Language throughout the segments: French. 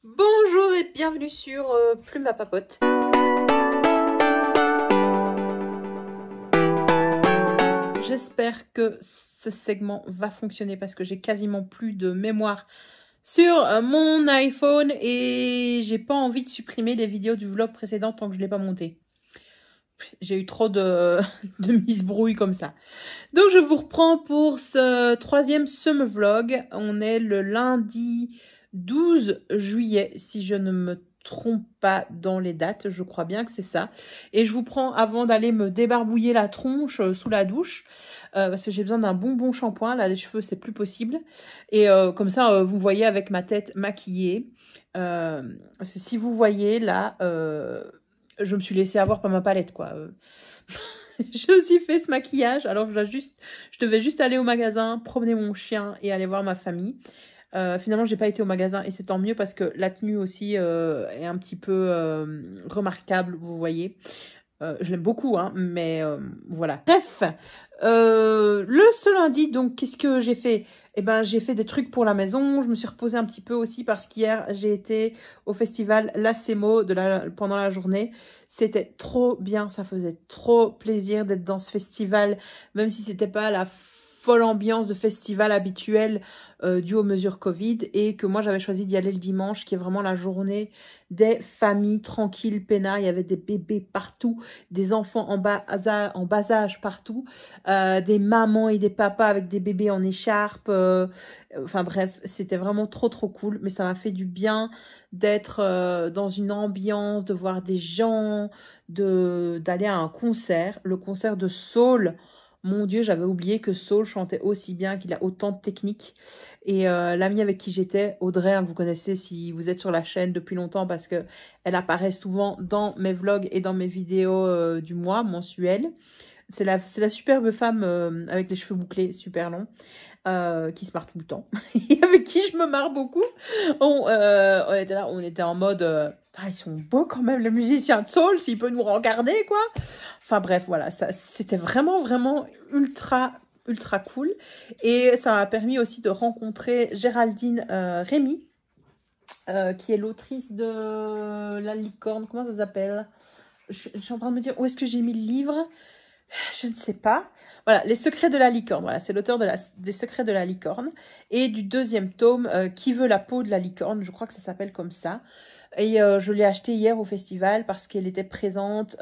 Bonjour et bienvenue sur Plume à Papote. J'espère que ce segment va fonctionner parce que j'ai quasiment plus de mémoire sur mon iPhone et j'ai pas envie de supprimer les vidéos du vlog précédent tant que je l'ai pas monté. J'ai eu trop de misbrouilles comme ça. Donc je vous reprends pour ce troisième summer vlog. On est le lundi 12 juillet, si je ne me trompe pas dans les dates. Je crois bien que c'est ça. Et je vous prends avant d'aller me débarbouiller la tronche sous la douche. Parce que j'ai besoin d'un bon shampoing. Là, les cheveux, c'est plus possible. Et comme ça, vous voyez avec ma tête maquillée. Parce que si vous voyez, là, je me suis laissée avoir par ma palette, quoi. J'ai aussi fait ce maquillage, alors je devais juste aller au magasin, promener mon chien et aller voir ma famille. Finalement, j'ai pas été au magasin et c'est tant mieux parce que la tenue aussi est un petit peu remarquable, vous voyez. Je l'aime beaucoup, hein, mais voilà. Bref, ce lundi, donc, qu'est-ce que j'ai fait? Eh ben, j'ai fait des trucs pour la maison. Je me suis reposée un petit peu aussi parce qu'hier, j'ai été au festival La Semo pendant la journée. C'était trop bien, ça faisait trop plaisir d'être dans ce festival, même si c'était pas la folle ambiance de festival habituelle due aux mesures Covid et que moi j'avais choisi d'y aller le dimanche qui est vraiment la journée des familles tranquilles, peinards. Il y avait des bébés partout, des enfants en bas âge partout, des mamans et des papas avec des bébés en écharpe. Enfin bref, c'était vraiment trop cool, mais ça m'a fait du bien d'être dans une ambiance, de voir des gens, d'aller à un concert, le concert de Saul. Mon Dieu, j'avais oublié que Saul chantait aussi bien, qu'il a autant de techniques. Et l'amie avec qui j'étais, Audrey, hein, que vous connaissez si vous êtes sur la chaîne depuis longtemps parce que elle apparaît souvent dans mes vlogs et dans mes vidéos du mois mensuelles. C'est la superbe femme avec les cheveux bouclés super longs. Qui se marre tout le temps et avec qui je me marre beaucoup. On était là, on était en mode ah, ils sont beaux quand même les musiciens de soul, s'ils peuvent nous regarder quoi. Enfin bref, voilà, ça c'était vraiment ultra cool et ça m'a permis aussi de rencontrer Géraldine Rémy qui est l'autrice de La Licorne, comment ça s'appelle? Je suis en train de me dire où est-ce que j'ai mis le livre. Je ne sais pas. Voilà, Les Secrets de la Licorne. Voilà, c'est l'auteur des Secrets de la Licorne. Et du deuxième tome, Qui veut la peau de la licorne. Je crois que ça s'appelle comme ça. Et je l'ai acheté hier au festival parce qu'elle était présente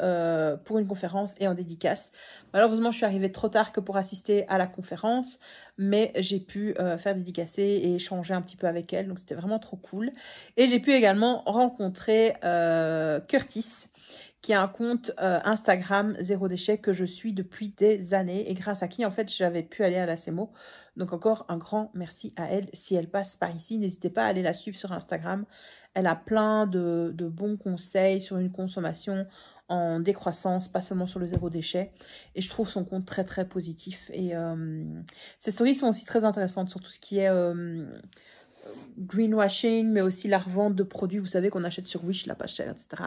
pour une conférence et en dédicace. Malheureusement, je suis arrivée trop tard que pour assister à la conférence. Mais j'ai pu faire dédicacer et échanger un petit peu avec elle. Donc, c'était vraiment trop cool. Et j'ai pu également rencontrer Curtis, qui a un compte Instagram Zéro Déchet que je suis depuis des années et grâce à qui en fait j'avais pu aller à la CEMO. Donc encore un grand merci à elle si elle passe par ici. N'hésitez pas à aller la suivre sur Instagram. Elle a plein de bons conseils sur une consommation en décroissance, pas seulement sur le zéro déchet. Et je trouve son compte très positif. Et ses stories sont aussi très intéressantes sur tout ce qui est greenwashing, mais aussi la revente de produits, vous savez, qu'on achète sur Wish, la pas chère, etc.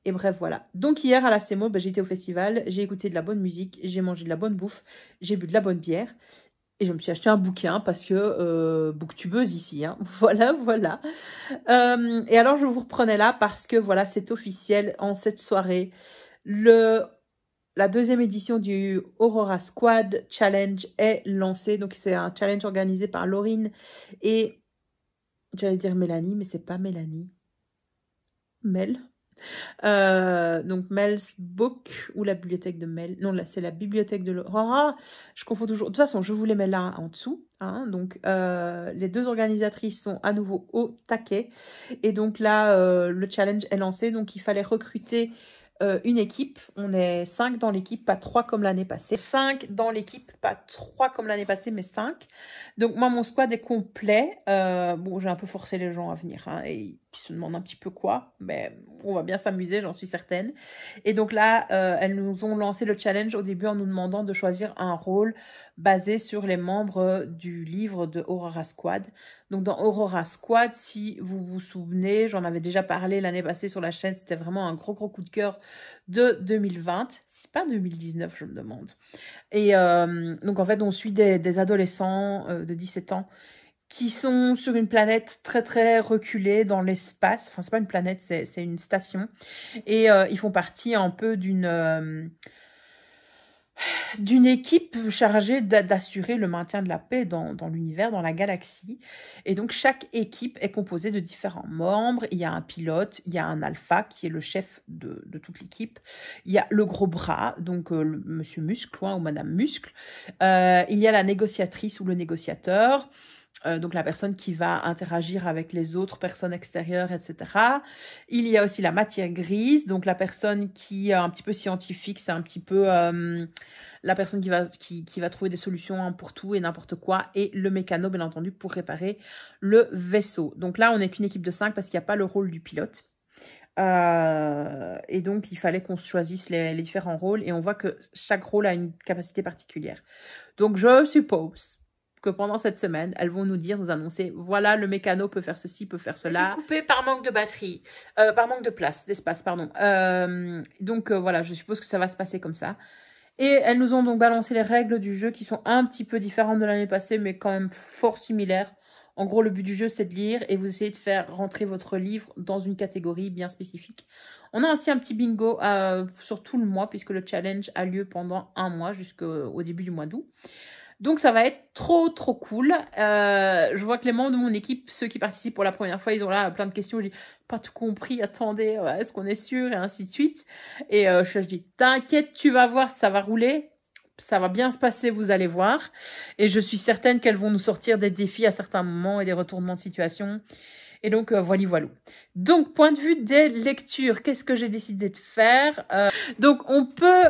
Et bref, voilà. Donc hier, à la CEMO, j'ai été au festival, j'ai écouté de la bonne musique, j'ai mangé de la bonne bouffe, j'ai bu de la bonne bière. Et je me suis acheté un bouquin parce que booktubeuse ici, hein. Voilà. Et alors, je vous reprenais là parce que, voilà, c'est officiel. En cette soirée, la deuxième édition du Aurora Squad Challenge est lancée. Donc, c'est un challenge organisé par Laurine et, j'allais dire Mélanie, mais c'est pas Mélanie. Mel. Donc Mel's Book ou la bibliothèque de Mel. Non, là c'est la bibliothèque de l'Aurora. Je confonds toujours. De toute façon, je vous les mets là en dessous. Hein. Donc les deux organisatrices sont à nouveau au taquet. Et donc là, le challenge est lancé. Donc il fallait recruter une équipe. On est 5 dans l'équipe, pas 3 comme l'année passée. 5 dans l'équipe, pas 3 comme l'année passée, mais 5. Donc moi, mon squad est complet. Bon, j'ai un peu forcé les gens à venir. Hein, et ils se demandent un petit peu quoi. Mais on va bien s'amuser, j'en suis certaine. Et donc là, elles nous ont lancé le challenge au début en nous demandant de choisir un rôle basé sur les membres du livre de Aurora Squad. Donc dans Aurora Squad, si vous vous souvenez, j'en avais déjà parlé l'année passée sur la chaîne, c'était vraiment un gros coup de cœur de 2020. C'est pas 2019, je me demande. Et donc en fait, on suit des adolescents de 17 ans qui sont sur une planète très très reculée dans l'espace. Enfin, c'est pas une planète, c'est une station. Et ils font partie un peu d'une équipe chargée d'assurer le maintien de la paix dans l'univers, dans la galaxie. Et donc, chaque équipe est composée de différents membres. Il y a un pilote, il y a un alpha qui est le chef de toute l'équipe. Il y a le gros bras, donc Monsieur Muscle ou Madame Muscle. Il y a la négociatrice ou le négociateur. Donc la personne qui va interagir avec les autres personnes extérieures, etc. Il y a aussi la matière grise, donc la personne qui est un petit peu scientifique, c'est un petit peu la personne qui va trouver des solutions pour tout et n'importe quoi, et le mécano, bien entendu, pour réparer le vaisseau. Donc là, on n'est qu'une équipe de 5 parce qu'il n'y a pas le rôle du pilote. Et donc, il fallait qu'on choisisse les différents rôles, et on voit que chaque rôle a une capacité particulière. Donc, je suppose que pendant cette semaine, elles vont nous annoncer, voilà, le mécano peut faire ceci, peut faire cela. Coupé par manque de batterie, par manque de place, d'espace, pardon. Donc voilà, je suppose que ça va se passer comme ça. Et elles nous ont donc balancé les règles du jeu qui sont un petit peu différentes de l'année passée, mais quand même fort similaires. En gros, le but du jeu, c'est de lire et vous essayez de faire rentrer votre livre dans une catégorie bien spécifique. On a aussi un petit bingo sur tout le mois, puisque le challenge a lieu pendant un mois, jusqu'au début du mois d'août. Donc ça va être trop cool. Je vois que les membres de mon équipe, ceux qui participent pour la première fois, ils ont là plein de questions. Je dis, pas tout compris, attendez, est-ce qu'on est sûr, et ainsi de suite. Et je dis, t'inquiète, tu vas voir, ça va rouler. Ça va bien se passer, vous allez voir. Et je suis certaine qu'elles vont nous sortir des défis à certains moments et des retournements de situation. Et donc, voilà. Donc, point de vue des lectures, qu'est-ce que j'ai décidé de faire? Donc, on peut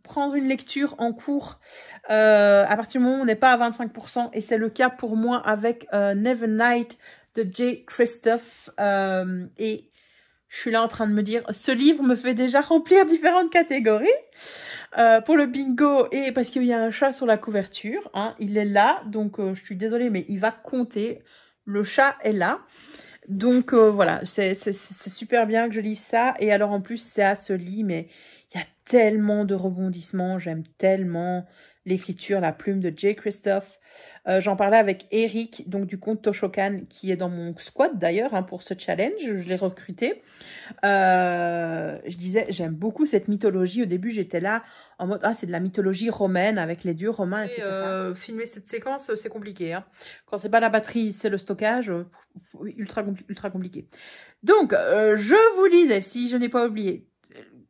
prendre une lecture en cours à partir du moment où on n'est pas à 25%. Et c'est le cas pour moi avec Nevernight de J. Christophe. Et je suis là en train de me dire, ce livre me fait déjà remplir différentes catégories. Pour le bingo, et parce qu'il y a un chat sur la couverture, hein, il est là, donc je suis désolée, mais il va compter. Le chat est là. Donc voilà, c'est super bien que je lise ça. Et alors en plus, ça se lit, mais il y a tellement de rebondissements. J'aime tellement l'écriture, la plume de J. Christophe. J'en parlais avec Eric, donc du compte Toshokan, qui est dans mon squad d'ailleurs, hein, pour ce challenge. Je l'ai recruté. Je disais, j'aime beaucoup cette mythologie. Au début, j'étais là en mode, ah, c'est de la mythologie romaine avec les dieux romains, etc. Filmer cette séquence, c'est compliqué. Hein. Quand c'est pas la batterie, c'est le stockage, ultra compliqué. Donc, je vous disais, si je n'ai pas oublié,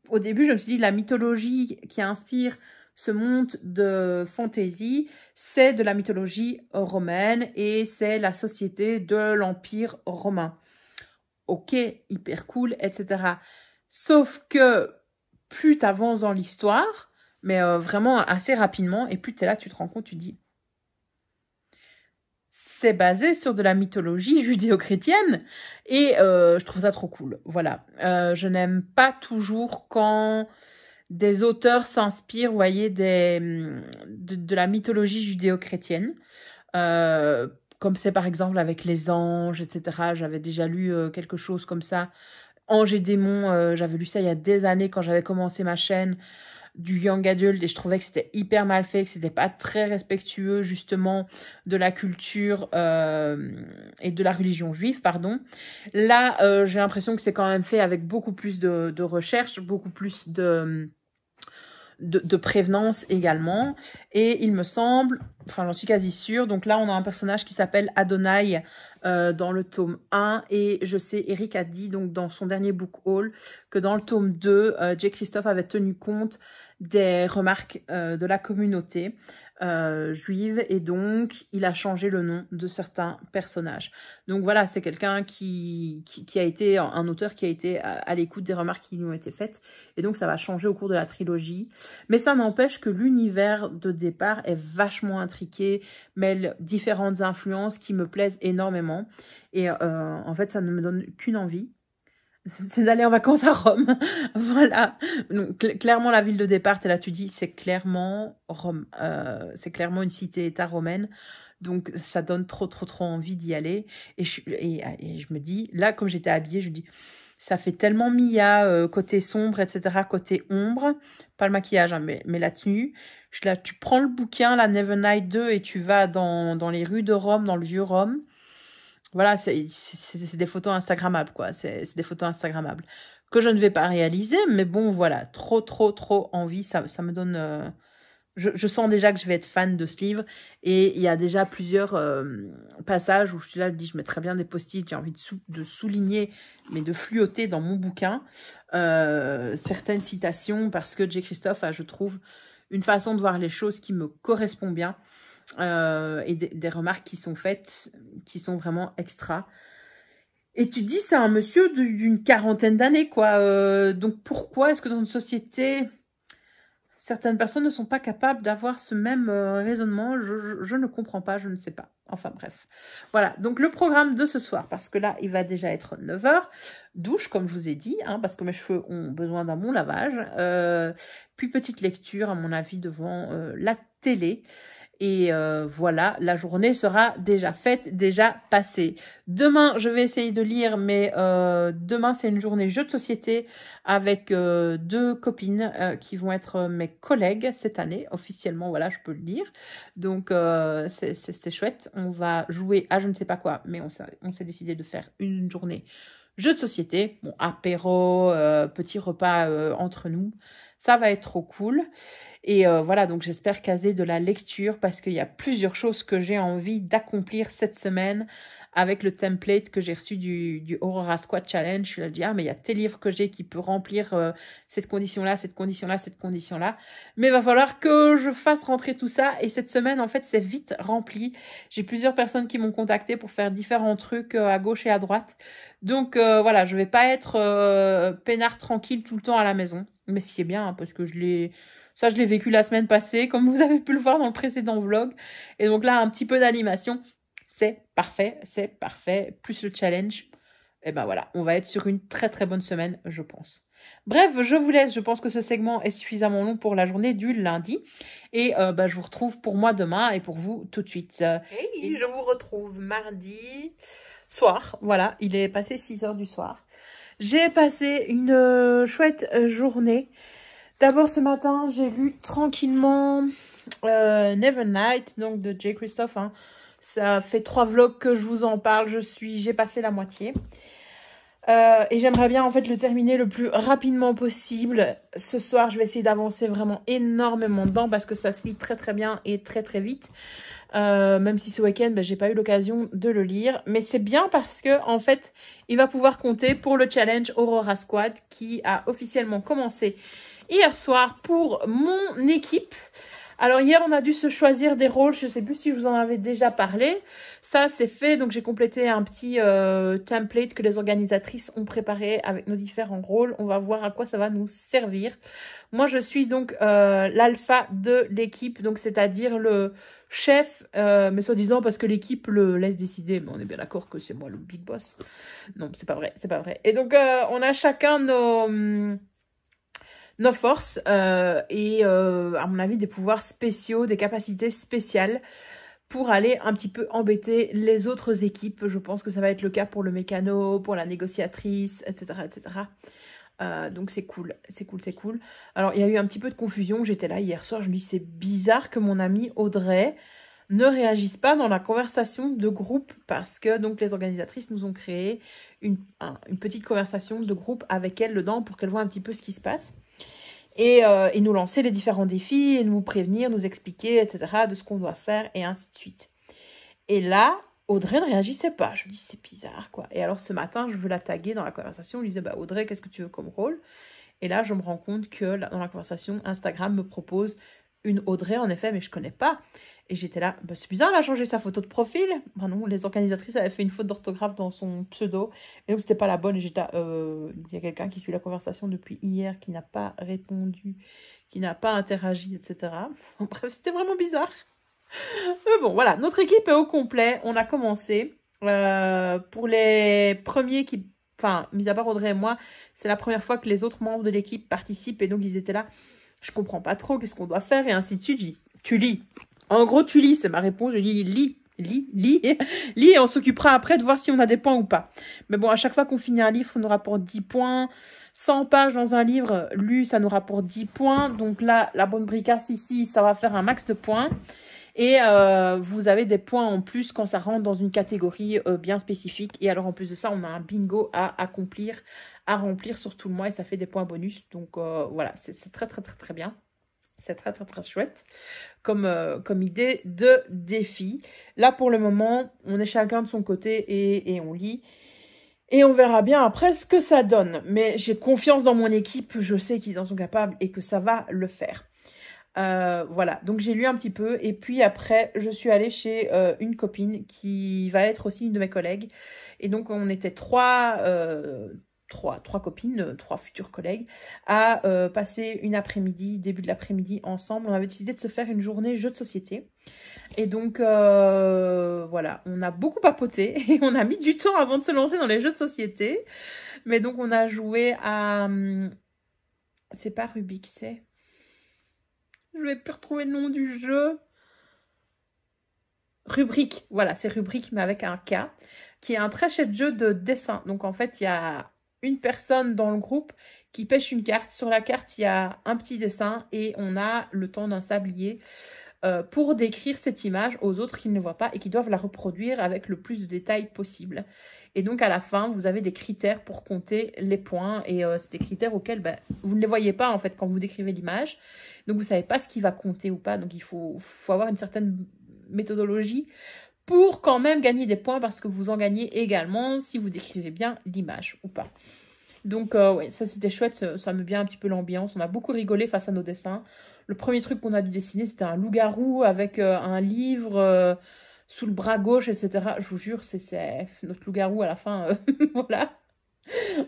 au début, je me suis dit, la mythologie qui inspire ce monde de fantasy, c'est de la mythologie romaine et c'est la société de l'Empire romain. Ok, hyper cool, etc. Sauf que plus tu avances dans l'histoire, mais vraiment assez rapidement, et plus tu es là, tu te rends compte, tu dis, c'est basé sur de la mythologie judéo-chrétienne, et je trouve ça trop cool. Voilà, je n'aime pas toujours quand des auteurs s'inspirent, vous voyez, de la mythologie judéo-chrétienne, comme c'est par exemple avec les anges, etc. J'avais déjà lu quelque chose comme ça. Anges et démons, j'avais lu ça il y a des années quand j'avais commencé ma chaîne du Young Adult, et je trouvais que c'était hyper mal fait, que c'était pas très respectueux justement de la culture et de la religion juive, pardon. Là, j'ai l'impression que c'est quand même fait avec beaucoup plus de recherche, beaucoup plus de prévenance également, et il me semble, enfin j'en suis quasi sûre, donc là on a un personnage qui s'appelle Adonai dans le tome 1, et je sais, Eric a dit donc dans son dernier book haul que dans le tome 2, J. Christophe avait tenu compte des remarques de la communauté juive, et donc il a changé le nom de certains personnages. Donc voilà, c'est quelqu'un qui a été, un auteur qui a été à l'écoute des remarques qui lui ont été faites, et donc ça va changer au cours de la trilogie. Mais ça n'empêche que l'univers de départ est vachement intriqué, mêle différentes influences qui me plaisent énormément, et en fait ça ne me donne qu'une envie, c'est d'aller en vacances à Rome. Voilà. Donc, clairement, la ville de départ, et là, tu dis, c'est clairement Rome. C'est clairement une cité-état romaine. Donc, ça donne trop envie d'y aller. Et je me dis, là, comme j'étais habillée, je me dis, ça fait tellement Mia, côté sombre, etc., côté ombre. Pas le maquillage, hein, mais la tenue. Je suis là, tu prends le bouquin, la Nevernight 2, et tu vas dans les rues de Rome, dans le vieux Rome. Voilà, c'est des photos instagrammables, quoi. C'est des photos instagrammables que je ne vais pas réaliser, mais bon, voilà, trop envie. Ça me donne... Je sens déjà que je vais être fan de ce livre. Et il y a déjà plusieurs passages où je suis là, je dis, je mettrais bien des post-it. J'ai envie de souligner, mais de fluoter dans mon bouquin certaines citations, parce que J. Christophe a, je trouve, une façon de voir les choses qui me correspond bien. Et des remarques qui sont faites, qui sont vraiment extra. Et tu te dis, c'est un monsieur d'une quarantaine d'années, quoi. Donc pourquoi est-ce que dans une société, certaines personnes ne sont pas capables d'avoir ce même raisonnement? Je ne comprends pas, je ne sais pas. Enfin bref. Voilà, donc le programme de ce soir, parce que là, il va déjà être 9 h. Douche, comme je vous ai dit, hein, parce que mes cheveux ont besoin d'un bon lavage. Puis petite lecture, à mon avis, devant la télé. Et voilà, la journée sera déjà faite, déjà passée. Demain, je vais essayer de lire, mais demain, c'est une journée jeu de société avec 2 copines qui vont être mes collègues cette année. Officiellement, voilà, je peux le dire. Donc, c'est chouette. On va jouer à je ne sais pas quoi, mais on s'est décidé de faire une journée jeu de société. Bon, apéro, petit repas entre nous. Ça va être trop cool. Et voilà, donc j'espère caser de la lecture parce qu'il y a plusieurs choses que j'ai envie d'accomplir cette semaine avec le template que j'ai reçu du Aurora Squad Challenge. Je lui ai dit, ah, mais il y a tes livres que j'ai qui peut remplir cette condition-là, cette condition-là, cette condition-là. Mais il va falloir que je fasse rentrer tout ça. Et cette semaine, en fait, c'est vite rempli. J'ai plusieurs personnes qui m'ont contacté pour faire différents trucs à gauche et à droite. Donc voilà, je vais pas être peinard tranquille tout le temps à la maison. Mais ce qui est bien, hein, parce que je l'ai vécu la semaine passée, comme vous avez pu le voir dans le précédent vlog. Et donc là, un petit peu d'animation, c'est parfait, c'est parfait. Plus le challenge, et ben voilà, on va être sur une très bonne semaine, je pense. Bref, je vous laisse, je pense que ce segment est suffisamment long pour la journée du lundi. Et je vous retrouve pour moi demain et pour vous tout de suite. Et je vous retrouve mardi soir, voilà, il est passé 6 h du soir. J'ai passé une chouette journée. D'abord, ce matin, j'ai lu tranquillement Nevernight, donc de J. Christophe. Hein. Ça fait 3 vlogs que je vous en parle. J'ai passé la moitié. Et j'aimerais bien en fait le terminer le plus rapidement possible. Ce soir, je vais essayer d'avancer vraiment énormément dedans parce que ça se lit très bien et très vite. Même si ce week-end, j'ai pas eu l'occasion de le lire. Mais c'est bien parce que en fait, il va pouvoir compter pour le challenge Aurora Squad qui a officiellement commencé hier soir pour mon équipe. Alors hier, on a dû se choisir des rôles. Je ne sais plus si je vous en avais déjà parlé. Ça, c'est fait. Donc, j'ai complété un petit template que les organisatrices ont préparé avec nos différents rôles. On va voir à quoi ça va nous servir. Moi, je suis donc l'alpha de l'équipe. Donc, c'est-à-dire le chef, mais soi-disant parce que l'équipe le laisse décider. Mais on est bien d'accord que c'est moi le big boss. Non, c'est pas vrai. C'est pas vrai. Et donc, on a chacun nos forces et à mon avis des pouvoirs spéciaux, des capacités spéciales pour aller un petit peu embêter les autres équipes. Je pense que ça va être le cas pour le mécano, pour la négociatrice, etc. Donc c'est cool, c'est cool. Alors il y a eu un petit peu de confusion, j'étais là hier soir, je me dis c'est bizarre que mon amie Audrey ne réagisse pas dans la conversation de groupe parce que donc les organisatrices nous ont créé une petite conversation de groupe avec elle dedans pour qu'elle voit un petit peu ce qui se passe. Et nous lancer les différents défis, et nous prévenir, nous expliquer, etc. de ce qu'on doit faire, et ainsi de suite. Et là, Audrey ne réagissait pas. Je me dis, c'est bizarre, quoi. Et alors, ce matin, je veux la taguer dans la conversation. Je lui disais, bah, Audrey, qu'est-ce que tu veux comme rôle? Et là, je me rends compte que dans la conversation, Instagram me propose une Audrey, en effet, mais je ne connais pas. Et j'étais là, bah, c'est bizarre, elle a changé sa photo de profil. Bah non, les organisatrices avaient fait une faute d'orthographe dans son pseudo. Et donc, c'était pas la bonne. Et j'étais là, il y a quelqu'un qui suit la conversation depuis hier, qui n'a pas répondu, qui n'a pas interagi, etc. Bref, c'était vraiment bizarre. Mais bon, voilà, notre équipe est au complet. On a commencé. Pour les premiers qui... Enfin, mis à part Audrey et moi, c'est la première fois que les autres membres de l'équipe participent. Et donc, ils étaient là, je comprends pas trop, qu'est-ce qu'on doit faire, et ainsi de suite. J'ai dit, tu lis. En gros, tu lis, c'est ma réponse. Je dis, lis. lit et on s'occupera après de voir si on a des points ou pas. Mais bon, à chaque fois qu'on finit un livre, ça nous rapporte 10 points. 100 pages dans un livre lu, ça nous rapporte 10 points. Donc là, la bonne bricasse ici, ça va faire un max de points. Et vous avez des points en plus quand ça rentre dans une catégorie bien spécifique. Et alors en plus de ça, on a un bingo à accomplir, à remplir sur tout le mois. Et ça fait des points bonus. Donc voilà, c'est très très très très bien. C'est très très très chouette comme idée de défi. Là pour le moment, on est chacun de son côté et on lit. Et on verra bien après ce que ça donne. Mais j'ai confiance dans mon équipe, je sais qu'ils en sont capables et que ça va le faire. Voilà, donc j'ai lu un petit peu et puis après je suis allée chez une copine qui va être aussi une de mes collègues. Et donc on était trois copines, trois futures collègues, à passer une après-midi, début de l'après-midi ensemble. On avait décidé de se faire une journée jeu de société. Et donc, voilà, on a beaucoup papoté et on a mis du temps avant de se lancer dans les jeux de société. Mais donc, on a joué à... c'est pas Rubik, c'est... Je vais plus retrouver le nom du jeu. Rubrique, voilà, c'est Rubrique, mais avec un K, qui est un très chouette jeu de dessin. Donc, en fait, il y a une personne dans le groupe qui pêche une carte. Sur la carte, il y a un petit dessin et on a le temps d'un sablier pour décrire cette image aux autres qui ne le voient pas et qui doivent la reproduire avec le plus de détails possible. Et donc à la fin, vous avez des critères pour compter les points et c'est des critères auxquels vous ne les voyez pas en fait quand vous décrivez l'image. Donc vous ne savez pas ce qui va compter ou pas. Donc il faut avoir une certaine méthodologie pour quand même gagner des points parce que vous en gagnez également si vous décrivez bien l'image ou pas. Donc ouais, ça c'était chouette, ça met bien un petit peu l'ambiance. On a beaucoup rigolé face à nos dessins. Le premier truc qu'on a dû dessiner, c'était un loup-garou avec un livre sous le bras gauche, etc. Je vous jure, c'est notre loup-garou à la fin. Voilà.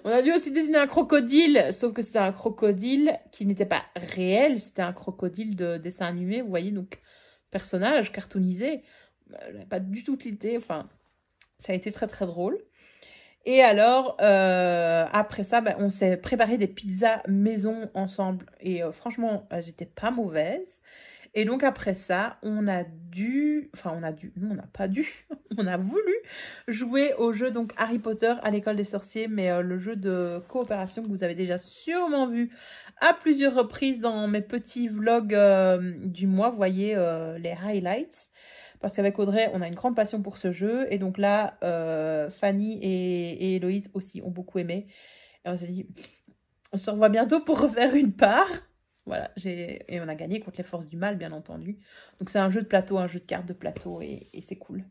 On a dû aussi dessiner un crocodile, sauf que c'était un crocodile qui n'était pas réel. C'était un crocodile de dessin animé, vous voyez, donc personnage cartoonisé. Pas du tout tilté, enfin, ça a été très très drôle. Et alors, après ça, on s'est préparé des pizzas maison ensemble. Et franchement, j'étais pas mauvaise. Et donc après ça, on a voulu jouer au jeu donc Harry Potter à l'école des sorciers. Mais le jeu de coopération que vous avez déjà sûrement vu à plusieurs reprises dans mes petits vlogs du mois. Vous voyez les highlights. Parce qu'avec Audrey, on a une grande passion pour ce jeu. Et donc là, Fanny et Héloïse aussi ont beaucoup aimé. Et on s'est dit, on se revoit bientôt pour refaire une part. Voilà, et on a gagné contre les forces du mal, bien entendu. Donc c'est un jeu de plateau, un jeu de cartes de plateau et c'est cool.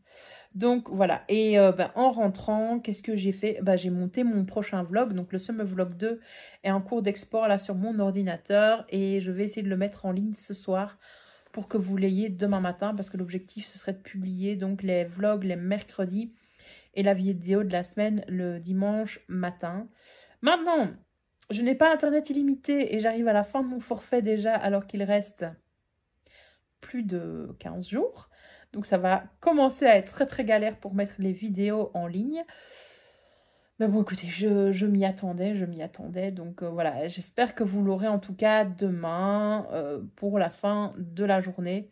Donc voilà, et en rentrant, qu'est-ce que j'ai fait? J'ai monté mon prochain vlog, donc le Summer Vlog 2 est en cours d'export là sur mon ordinateur. Et je vais essayer de le mettre en ligne ce soir pour que vous l'ayez demain matin, parce que l'objectif, ce serait de publier donc les vlogs les mercredis et la vidéo de la semaine le dimanche matin. Maintenant, je n'ai pas Internet illimité et j'arrive à la fin de mon forfait déjà, alors qu'il reste plus de 15 jours. Donc ça va commencer à être très très galère pour mettre les vidéos en ligne. Mais bon, écoutez, je m'y attendais. Donc voilà, j'espère que vous l'aurez en tout cas demain pour la fin de la journée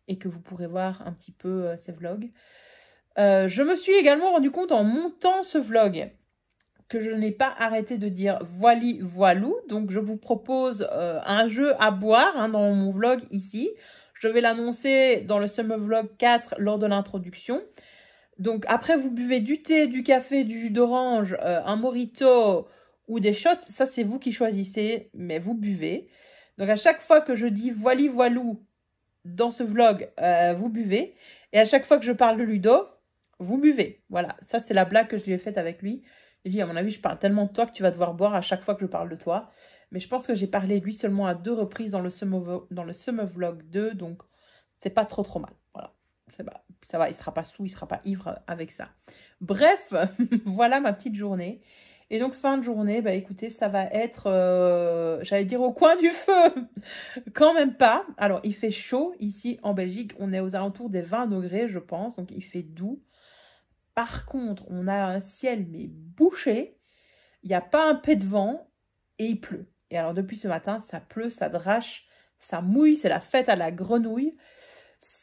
et que vous pourrez voir un petit peu ces vlogs. Je me suis également rendu compte en montant ce vlog que je n'ai pas arrêté de dire voili voilou. Donc je vous propose un jeu à boire dans mon vlog ici. Je vais l'annoncer dans le Summer Vlog 4 lors de l'introduction. Donc après, vous buvez du thé, du café, du jus d'orange, un mojito ou des shots. Ça, c'est vous qui choisissez, mais vous buvez. Donc à chaque fois que je dis voili voilou dans ce vlog, vous buvez. Et à chaque fois que je parle de Ludo, vous buvez. Voilà, ça c'est la blague que je lui ai faite avec lui. J'ai dit, à mon avis, je parle tellement de toi que tu vas devoir boire à chaque fois que je parle de toi. Mais je pense que j'ai parlé de lui seulement à 2 reprises dans le Summer Vlog 2. Donc, c'est pas trop mal. Voilà. Ça va, il sera pas saoul, il sera pas ivre avec ça. Bref, voilà ma petite journée. Et donc, fin de journée, écoutez, ça va être, j'allais dire au coin du feu. Quand même pas. Alors, il fait chaud ici en Belgique. On est aux alentours des 20 degrés, je pense. Donc, il fait doux. Par contre, on a un ciel mais bouché. Il n'y a pas un pet de vent et il pleut. Et alors, depuis ce matin, ça pleut, ça drache, ça mouille. C'est la fête à la grenouille.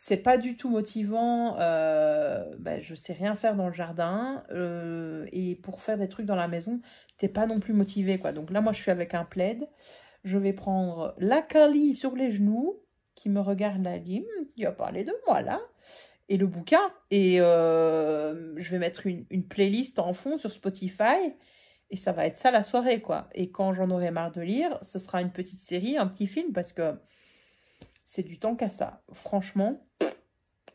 c'est pas du tout motivant. Je sais rien faire dans le jardin. Et pour faire des trucs dans la maison, t'es pas non plus motivé, quoi. Donc là, moi, je suis avec un plaid. Je vais prendre la Kali sur les genoux, qui me regarde là, dit, tu as parlé de moi, là. Et le bouquin. Et je vais mettre une playlist en fond sur Spotify. Et ça va être ça la soirée, quoi. Et quand j'en aurai marre de lire, ce sera une petite série, un petit film, parce que c'est du temps qu'à ça. Franchement,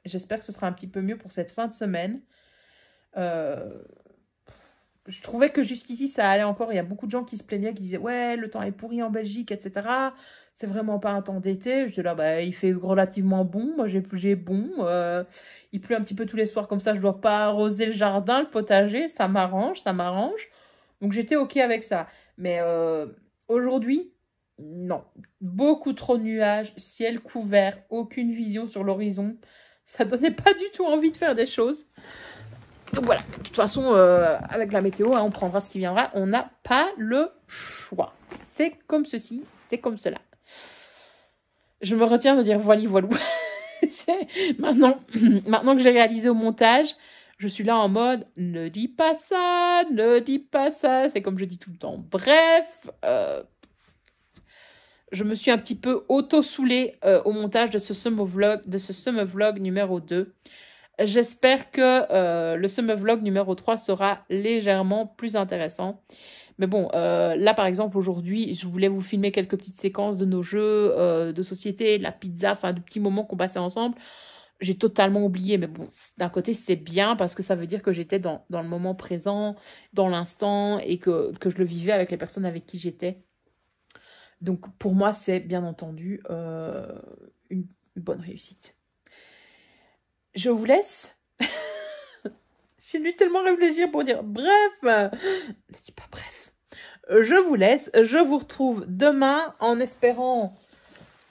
j'espère que ce sera un petit peu mieux pour cette fin de semaine. Je trouvais que jusqu'ici, ça allait encore. Il y a beaucoup de gens qui se plaignaient, qui disaient « Ouais, le temps est pourri en Belgique, etc. » C'est vraiment pas un temps d'été. Je dis là, bah, il fait relativement bon. Moi, j'ai bon. Il pleut un petit peu tous les soirs, comme ça, je dois pas arroser le jardin, le potager. Ça m'arrange, ça m'arrange. Donc, j'étais OK avec ça. Mais aujourd'hui, non. Beaucoup trop de nuages, ciel couvert, aucune vision sur l'horizon. Ça donnait pas du tout envie de faire des choses. Donc voilà, de toute façon, avec la météo, hein, on prendra ce qui viendra. On n'a pas le choix. C'est comme ceci, c'est comme cela. Je me retiens de dire voili voilou. maintenant que j'ai réalisé au montage, je suis là en mode ne dis pas ça, ne dis pas ça. C'est comme je dis tout le temps. Bref, je me suis un petit peu auto-saoulée au montage de ce summer vlog numéro 2. J'espère que le summer vlog numéro 3 sera légèrement plus intéressant. Mais bon, là par exemple aujourd'hui, je voulais vous filmer quelques petites séquences de nos jeux de société, de la pizza, enfin de petits moments qu'on passait ensemble. J'ai totalement oublié, mais bon, d'un côté c'est bien parce que ça veut dire que j'étais dans le moment présent, dans l'instant et que je le vivais avec les personnes avec qui j'étais. Donc pour moi c'est bien entendu une bonne réussite. Je vous laisse. J'ai dû tellement réfléchir pour dire bref. Ne dis pas bref. Je vous laisse. Je vous retrouve demain en espérant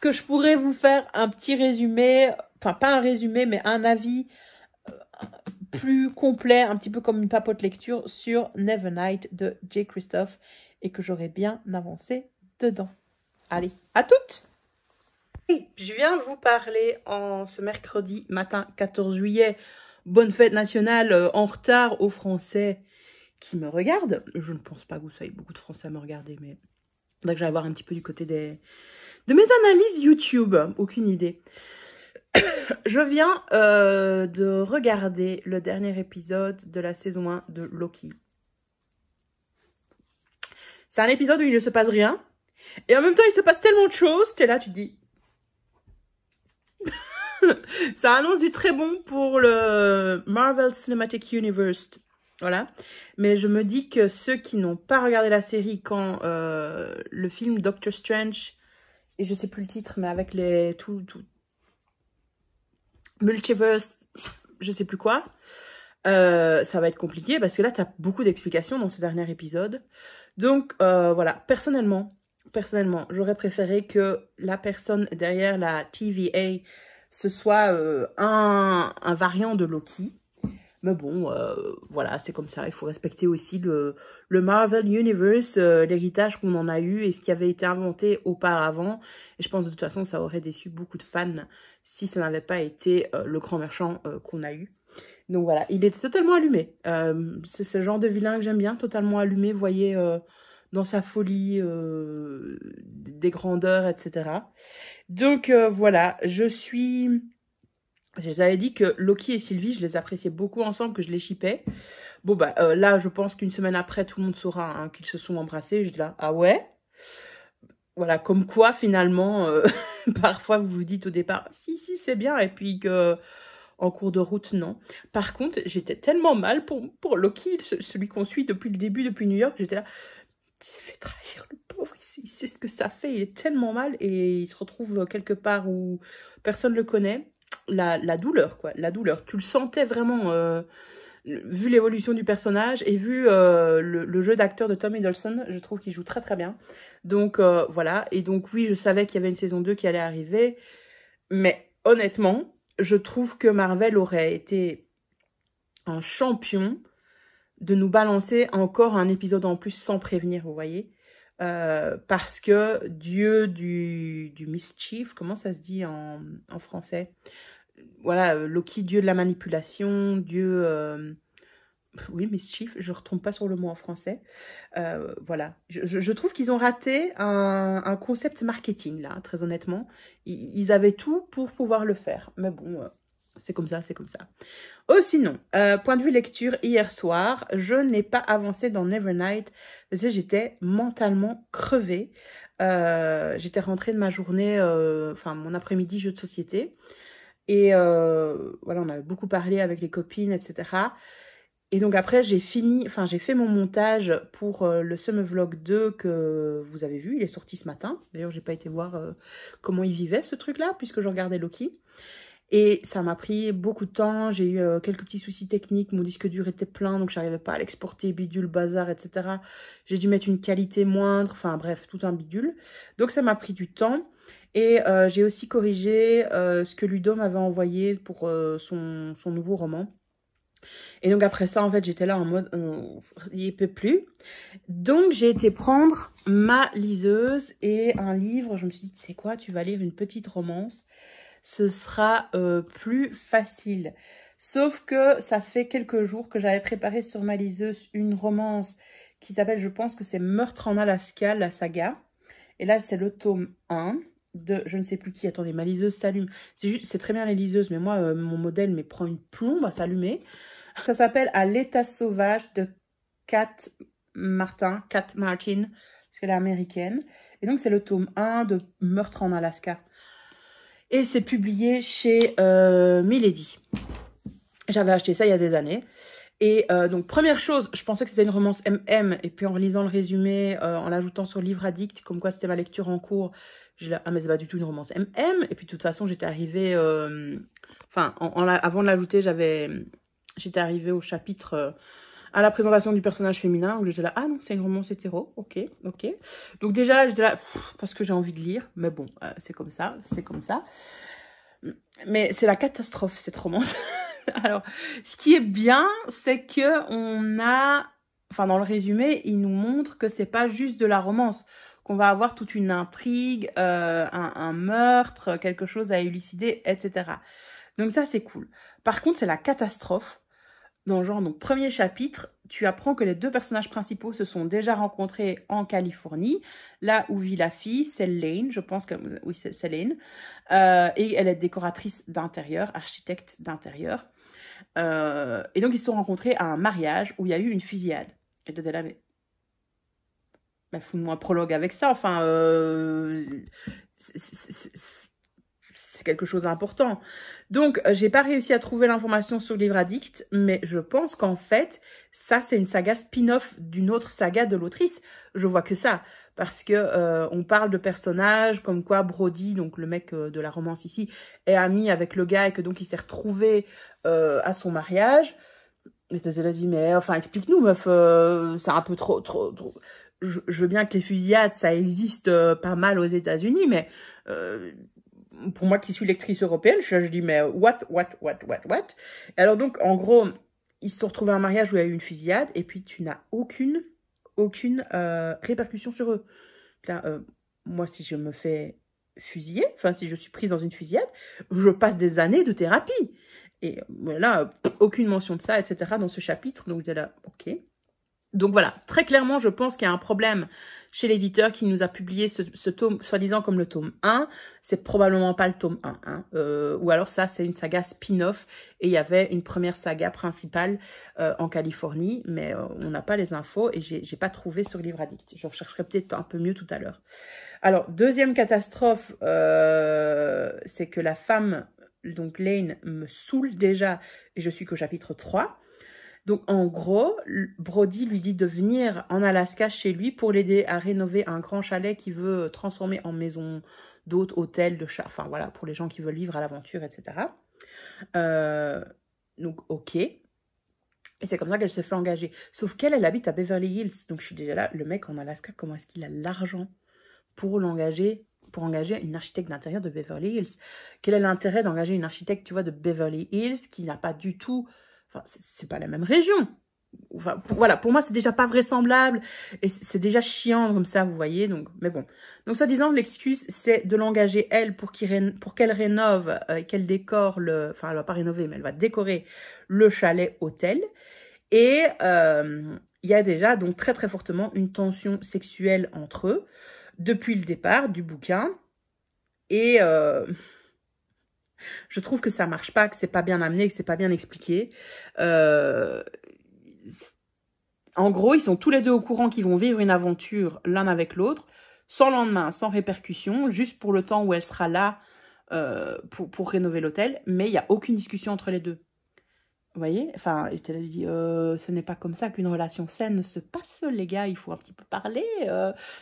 que je pourrai vous faire un petit résumé. Enfin, pas un résumé, mais un avis plus complet, un petit peu comme une papote lecture sur Nevernight de J. Christophe et que j'aurai bien avancé dedans. Allez, à toutes! Je viens vous parler en ce mercredi matin 14 juillet. Bonne fête nationale en retard aux Français qui me regardent. Je ne pense pas que vous soyez beaucoup de Français à me regarder, mais faudrait que j'aille voir un petit peu du côté de mes analyses YouTube. Aucune idée. Je viens de regarder le dernier épisode de la saison 1 de Loki. C'est un épisode où il ne se passe rien. Et en même temps, il se passe tellement de choses. T'es là, tu te dis... Ça annonce du très bon pour le Marvel Cinematic Universe. Voilà. Mais je me dis que ceux qui n'ont pas regardé la série quand le film Doctor Strange, et je sais plus le titre, mais avec les... tout Multiverse, je sais plus quoi, ça va être compliqué parce que là, tu as beaucoup d'explications dans ce dernier épisode. Donc, voilà. Personnellement, j'aurais préféré que la personne derrière la TVA ce soit un variant de Loki. Mais bon, voilà, c'est comme ça. Il faut respecter aussi le Marvel Universe, l'héritage qu'on en a eu et ce qui avait été inventé auparavant. Et je pense de toute façon, ça aurait déçu beaucoup de fans si ça n'avait pas été le grand méchant qu'on a eu. Donc voilà, il était totalement allumé. C'est ce genre de vilain que j'aime bien, totalement allumé, vous voyez, dans sa folie, des grandeurs, etc. Donc voilà, je vous avais dit que Loki et Sylvie, je les appréciais beaucoup ensemble, que je les shippais. Bon bah là, je pense qu'une semaine après, tout le monde saura hein, qu'ils se sont embrassés. Je dis là, ah ouais? Voilà, comme quoi finalement, parfois vous vous dites au départ, si c'est bien, et puis que en cours de route, non. Par contre, j'étais tellement mal pour Loki, celui qu'on suit depuis le début, depuis New York, j'étais là, il s'est fait trahir, le pauvre, il sait ce que ça fait, il est tellement mal, et il se retrouve quelque part où personne ne le connaît. La douleur, quoi, la douleur. Tu le sentais vraiment, vu l'évolution du personnage, et vu le jeu d'acteur de Tom Hiddleston, je trouve qu'il joue très très bien. Donc voilà, et donc oui, je savais qu'il y avait une saison 2 qui allait arriver, mais honnêtement, je trouve que Marvel aurait été un champion de nous balancer encore un épisode en plus sans prévenir, vous voyez. Parce que Dieu du mischief, comment ça se dit en français? voilà, Loki, dieu de la manipulation, dieu... oui, mischief, je ne retombe pas sur le mot en français. Voilà, je trouve qu'ils ont raté un concept marketing, là, très honnêtement. Ils avaient tout pour pouvoir le faire. Mais bon, c'est comme ça, c'est comme ça. Oh, sinon, point de vue lecture, hier soir, je n'ai pas avancé dans Nevernight parce que j'étais mentalement crevée. J'étais rentrée de ma journée, enfin mon après-midi jeu de société. Et voilà, on avait beaucoup parlé avec les copines, etc. Et donc après, j'ai fait mon montage pour le Summer Vlog 2 que vous avez vu. Il est sorti ce matin. D'ailleurs, j'ai pas été voir comment il vivait ce truc-là, puisque je regardais Loki. Et ça m'a pris beaucoup de temps. J'ai eu quelques petits soucis techniques. Mon disque dur était plein, donc j'arrivais pas à l'exporter, bidule, bazar, etc. J'ai dû mettre une qualité moindre. Enfin bref, tout un bidule. Donc ça m'a pris du temps. Et j'ai aussi corrigé ce que Ludo m'avait envoyé pour son nouveau roman. Et donc après ça, en fait, j'étais là en mode, il peut plus. Donc j'ai été prendre ma liseuse et un livre. Je me suis dit, tu sais quoi, tu vas lire une petite romance. Ce sera plus facile. Sauf que ça fait quelques jours que j'avais préparé sur ma liseuse une romance qui s'appelle, je pense que c'est Meurtre en Alaska, la saga. Et là, c'est le tome 1 de je ne sais plus qui. Attendez, ma liseuse s'allume. C'est très bien les liseuses, mais moi, mon modèle me prend une plombe à s'allumer. Ça s'appelle À l'état sauvage de Kat Martin, parce qu'elle est américaine. Et donc, c'est le tome 1 de Meurtre en Alaska. Et c'est publié chez Milady. J'avais acheté ça il y a des années. Et donc, première chose, je pensais que c'était une romance MM. Et puis, en lisant le résumé, en l'ajoutant sur Livre Addict, comme quoi c'était ma lecture en cours, j'ai là, ah, mais c'est pas du tout une romance MM. Et puis, de toute façon, j'étais arrivée... Enfin, avant de l'ajouter, j'étais arrivée au chapitre... à la présentation du personnage féminin, où j'étais là, ah non, c'est une romance hétéro, ok, ok. Donc déjà, j'étais là, parce que j'ai envie de lire, mais bon, c'est comme ça, c'est comme ça. Mais c'est la catastrophe, cette romance. Alors, ce qui est bien, c'est que on a, enfin dans le résumé, il nous montre que c'est pas juste de la romance, qu'on va avoir toute une intrigue, un meurtre, quelque chose à élucider, etc. Donc ça, c'est cool. Par contre, c'est la catastrophe. Dans le genre, donc, premier chapitre, tu apprends que les deux personnages principaux se sont déjà rencontrés en Californie, là où vit la fille, c'est Lane, je pense que, oui, c'est Lane, et elle est décoratrice d'intérieur, architecte d'intérieur, et donc ils se sont rencontrés à un mariage où il y a eu une fusillade. Et t'étais là, mais fous-moi un prologue avec ça, enfin, c'est quelque chose d'important. Donc, j'ai pas réussi à trouver l'information sur Livre Addict, mais je pense qu'en fait, ça, c'est une saga spin-off d'une autre saga de l'autrice. Je vois que ça, parce que on parle de personnages comme quoi Brody, donc le mec de la romance ici, est ami avec le gars et que donc il s'est retrouvé à son mariage. Et tu t'as dit, mais enfin, explique-nous, meuf, c'est un peu trop... Je veux bien que les fusillades, ça existe pas mal aux États-Unis, mais... pour moi qui suis lectrice européenne, je dis mais what? Et alors donc, en gros, ils se sont retrouvés à un mariage où il y a eu une fusillade et puis tu n'as aucune répercussion sur eux. Là, moi, si je me fais fusiller, enfin si je suis prise dans une fusillade, je passe des années de thérapie. Et là, aucune mention de ça, etc. dans ce chapitre. Donc, là, ok. Donc voilà, très clairement, je pense qu'il y a un problème chez l'éditeur qui nous a publié ce tome, soi-disant comme le tome 1. C'est probablement pas le tome 1. Hein. Ou alors ça, c'est une saga spin-off. Et il y avait une première saga principale en Californie. Mais on n'a pas les infos et j'ai pas trouvé sur Livre Addict. Je rechercherai peut-être un peu mieux tout à l'heure. Alors, deuxième catastrophe, c'est que la femme, donc Lane, me saoule déjà. Et je suis qu'au chapitre 3. Donc, en gros, Brody lui dit de venir en Alaska chez lui pour l'aider à rénover un grand chalet qu'il veut transformer en maison d'hôte, hôtel, de chat. Enfin, voilà, pour les gens qui veulent vivre à l'aventure, etc. Donc, ok. Et c'est comme ça qu'elle se fait engager. Sauf qu'elle, elle habite à Beverly Hills. Donc, je suis déjà là. Le mec en Alaska, comment est-ce qu'il a l'argent pour l'engager, pour engager une architecte d'intérieur de Beverly Hills? Quel est l'intérêt d'engager une architecte, tu vois, de Beverly Hills qui n'a pas du tout... Enfin, c'est pas la même région. Enfin, voilà, pour moi, c'est déjà pas vraisemblable et c'est déjà chiant comme ça, vous voyez. Donc, mais bon. Donc, soi-disant, l'excuse, c'est de l'engager, elle, pour qu'elle rénove, qu'elle décore Enfin, elle va pas rénover, mais elle va décorer le chalet hôtel. Et il y a déjà, donc, très, très fortement une tension sexuelle entre eux depuis le départ du bouquin. Et je trouve que ça marche pas, que c'est pas bien amené, que c'est pas bien expliqué. En gros, ils sont tous les deux au courant qu'ils vont vivre une aventure l'un avec l'autre, sans lendemain, sans répercussion, juste pour le temps où elle sera là pour rénover l'hôtel, mais il n'y a aucune discussion entre les deux. Vous voyez? Enfin, je te l'ai dit, ce n'est pas comme ça qu'une relation saine se passe, les gars. Il faut un petit peu parler,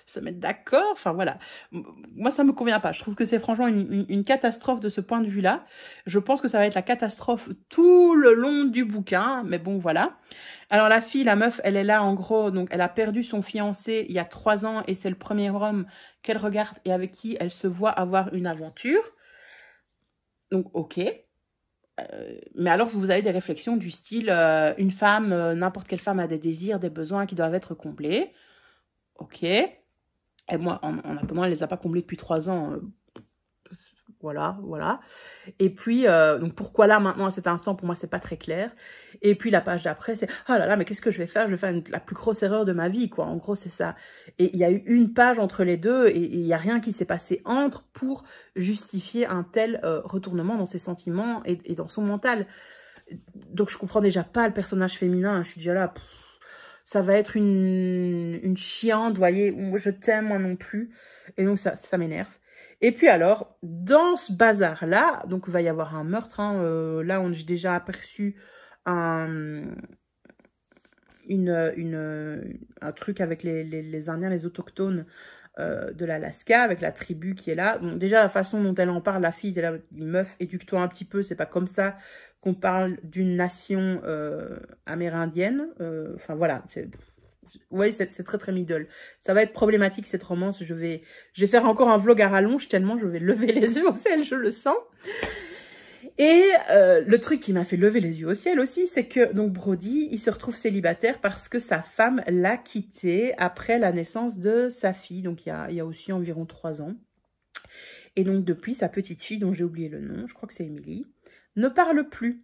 se mettre d'accord. Enfin, voilà. Moi, ça me convient pas. Je trouve que c'est franchement une catastrophe de ce point de vue-là. Je pense que ça va être la catastrophe tout le long du bouquin. Mais bon, voilà. Alors, la fille, la meuf, elle est là, en gros. Donc, elle a perdu son fiancé il y a 3 ans. Et c'est le premier homme qu'elle regarde et avec qui elle se voit avoir une aventure. Donc, ok. Mais alors, vous avez des réflexions du style une femme, n'importe quelle femme a des désirs, des besoins qui doivent être comblés. Ok. Et moi, en attendant, elle les a pas comblés depuis 3 ans. Voilà, voilà. Et puis, donc pourquoi là, maintenant, à cet instant, pour moi, c'est pas très clair. Et puis, la page d'après, c'est « Oh là là, mais qu'est-ce que je vais faire? Je vais faire la plus grosse erreur de ma vie, quoi. » En gros, c'est ça. Et il y a eu une page entre les deux et il n'y a rien qui s'est passé entre pour justifier un tel retournement dans ses sentiments et dans son mental. Donc, je comprends déjà pas le personnage féminin. Je suis déjà là, ça va être une chiante, vous voyez. Je t'aime, moi non plus. Et donc, ça m'énerve. Et puis alors, dans ce bazar-là, donc il va y avoir un meurtre. Hein, là, j'ai déjà aperçu un truc avec les Indiens, les autochtones de l'Alaska, avec la tribu qui est là. Bon, déjà, la façon dont elle en parle, la fille, elle dit « Meuf, éduque-toi un petit peu, c'est pas comme ça qu'on parle d'une nation amérindienne. » Enfin, voilà, oui, c'est très très middle. Ça va être problématique cette romance. Je vais faire encore un vlog à rallonge tellement je vais lever les yeux au ciel, je le sens. Et le truc qui m'a fait lever les yeux au ciel aussi, c'est que donc Brody, il se retrouve célibataire parce que sa femme l'a quitté après la naissance de sa fille. Donc il y a aussi environ 3 ans. Et donc depuis, sa petite fille, dont j'ai oublié le nom, je crois que c'est Emily, ne parle plus.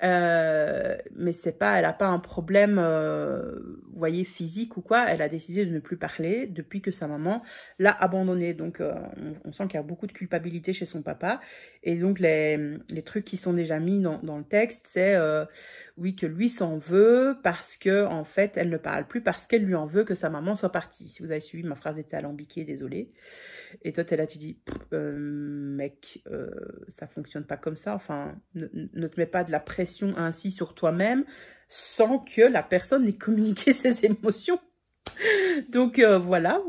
Mais c'est pas, elle a pas un problème, vous voyez, physique ou quoi. Elle a décidé de ne plus parler depuis que sa maman l'a abandonnée. Donc, on sent qu'il y a beaucoup de culpabilité chez son papa. Et donc, les trucs qui sont déjà mis dans le texte, c'est oui, que lui s'en veut parce que en fait, elle ne parle plus parce qu'elle lui en veut que sa maman soit partie. Si vous avez suivi, ma phrase était alambiquée, désolée. Et toi, t'es là, tu dis, mec, ça fonctionne pas comme ça. Enfin, ne te mets pas de la pression ainsi sur toi-même sans que la personne ait communiqué ses émotions. Donc, voilà.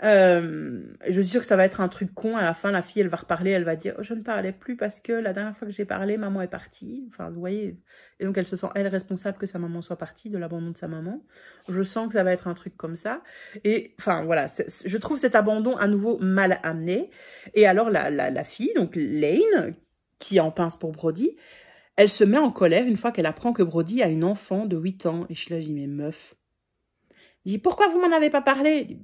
Je suis sûre que ça va être un truc con. À la fin, la fille, elle va reparler, elle va dire « Je ne parlais plus parce que la dernière fois que j'ai parlé, maman est partie. » Enfin, vous voyez. Et donc, elle se sent, elle, responsable que sa maman soit partie, de l'abandon de sa maman. Je sens que ça va être un truc comme ça. Et, enfin, voilà. Je trouve cet abandon à nouveau mal amené. Et alors, la fille, donc Lane, qui en pince pour Brody, elle se met en colère une fois qu'elle apprend que Brody a une enfant de 8 ans. Et je suis là, je dis « Mais meuf. » Je dis « Pourquoi vous m'en avez pas parlé ?»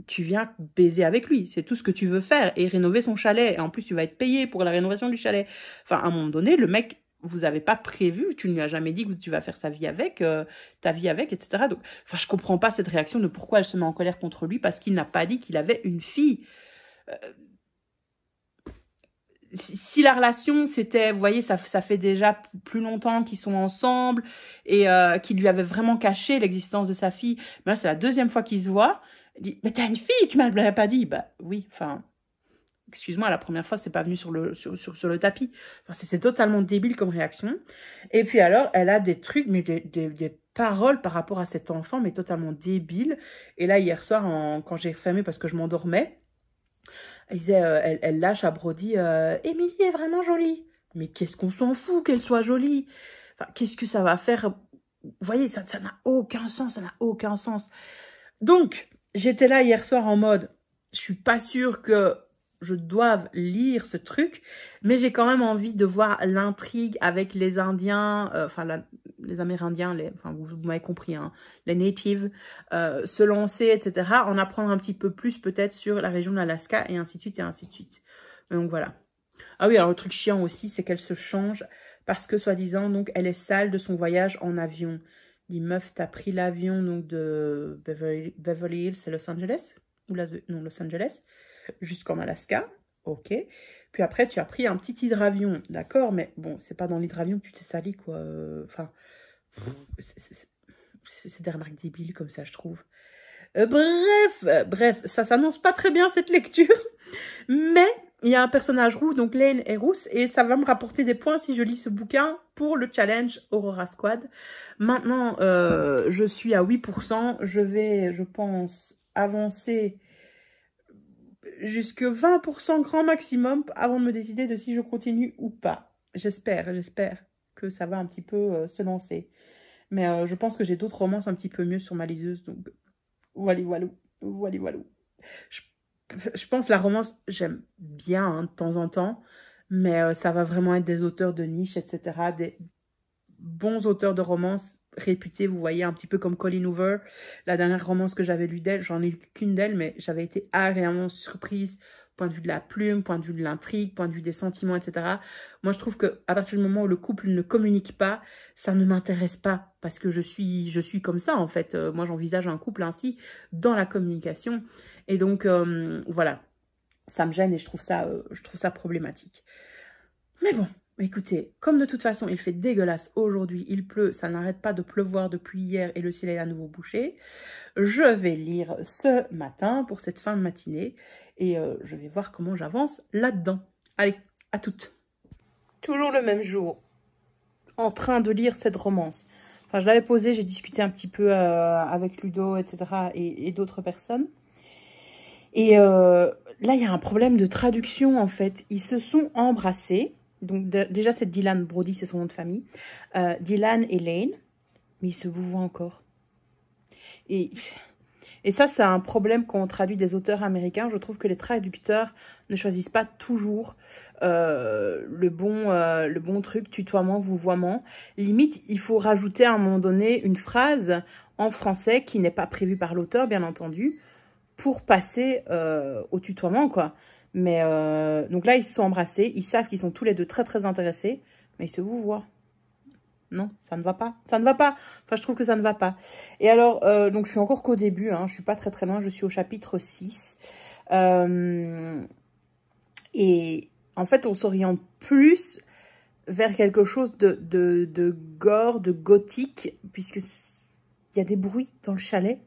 Tu viens baiser avec lui, c'est tout ce que tu veux faire, et rénover son chalet, et en plus tu vas être payé pour la rénovation du chalet. Enfin, à un moment donné, le mec, vous avez pas prévu, tu ne lui as jamais dit que tu vas faire ta vie avec, etc. Donc, enfin, je comprends pas cette réaction de pourquoi elle se met en colère contre lui, parce qu'il n'a pas dit qu'il avait une fille. Si la relation, c'était, vous voyez, ça fait déjà plus longtemps qu'ils sont ensemble, et qu'il lui avait vraiment caché l'existence de sa fille, mais là, c'est la 2e fois qu'ils se voient. Il dit, mais t'as une fille, tu m'as pas dit. Bah oui, enfin, excuse-moi, la première fois, c'est pas venu sur le tapis. Enfin, c'est totalement débile comme réaction. Et puis alors, elle a des trucs, mais des paroles par rapport à cet enfant, mais totalement débiles. Et là, hier soir, quand j'ai fermé parce que je m'endormais, elle disait, elle lâche à Brody, Émilie est vraiment jolie. Mais qu'est-ce qu'on s'en fout qu'elle soit jolie? Enfin, qu'est-ce que ça va faire? Vous voyez, ça n'a aucun sens, ça n'a aucun sens. Donc, j'étais là hier soir en mode, je suis pas sûre que je doive lire ce truc, mais j'ai quand même envie de voir l'intrigue avec les Indiens, les Amérindiens, vous m'avez compris, hein, les natives, se lancer, etc. En apprendre un petit peu plus peut-être sur la région de l'Alaska et ainsi de suite et ainsi de suite. Donc voilà. Ah oui, alors le truc chiant aussi, c'est qu'elle se change parce que soi-disant, donc, elle est sale de son voyage en avion. Dit meuf, t'as pris l'avion donc de Beverly Hills, c'est Los Angeles? Non, Los Angeles, jusqu'en Alaska. Ok. Puis après, tu as pris un petit hydravion. D'accord, mais bon, c'est pas dans l'hydravion que tu t'es sali, quoi. Enfin, c'est des remarques débiles comme ça, je trouve. Bref, ça s'annonce pas très bien cette lecture. Mais il y a un personnage roux, donc Lane est rousse, et ça va me rapporter des points si je lis ce bouquin pour le challenge Aurora Squad. Maintenant, je suis à 8%. Je vais, je pense, avancer jusque 20% grand maximum avant de me décider de si je continue ou pas. J'espère que ça va un petit peu se lancer. Mais je pense que j'ai d'autres romances un petit peu mieux sur ma liseuse, donc voilà. Je pense la romance, j'aime bien hein, de temps en temps, mais ça va vraiment être des auteurs de niche, etc. Des bons auteurs de romance réputés, vous voyez, un petit peu comme Colleen Hoover. La dernière romance que j'avais lue d'elle, j'en ai lu qu'une d'elle, mais j'avais été agréablement surprise, point de vue de la plume, point de vue de l'intrigue, point de vue des sentiments, etc. Moi, je trouve qu'à partir du moment où le couple ne communique pas, ça ne m'intéresse pas, parce que je suis comme ça, en fait. Moi, j'envisage un couple ainsi, dans la communication. Et donc, voilà, ça me gêne et je trouve ça problématique. Mais bon, écoutez, comme de toute façon, il fait dégueulasse aujourd'hui, il pleut, ça n'arrête pas de pleuvoir depuis hier et le ciel est à nouveau bouché. Je vais lire ce matin pour cette fin de matinée et je vais voir comment j'avance là-dedans. Allez, à toutes. Toujours le même jour, en train de lire cette romance. Enfin, je l'avais posée, j'ai discuté un petit peu avec Ludo, etc. et d'autres personnes. Et là, il y a un problème de traduction, en fait. Ils se sont embrassés. Donc, déjà, c'est Dylan Brody, c'est son nom de famille. Dylan et Lane. Mais ils se vouvoient encore. Et ça, c'est un problème quand on traduit des auteurs américains. Je trouve que les traducteurs ne choisissent pas toujours le bon truc, tutoiement, vouvoiement. Limite, il faut rajouter à un moment donné une phrase en français qui n'est pas prévue par l'auteur, bien entendu, pour passer au tutoiement, quoi. Mais donc là, ils se sont embrassés. Ils savent qu'ils sont tous les deux très, très intéressés. Mais ils se vouvoient. Non, ça ne va pas. Ça ne va pas. Enfin, je trouve que ça ne va pas. Et alors, donc je suis encore qu'au début. Hein, je suis pas très, très loin. Je suis au chapitre 6. Et en fait, on s'oriente plus vers quelque chose de gore, de gothique. Puisque il y a des bruits dans le chalet.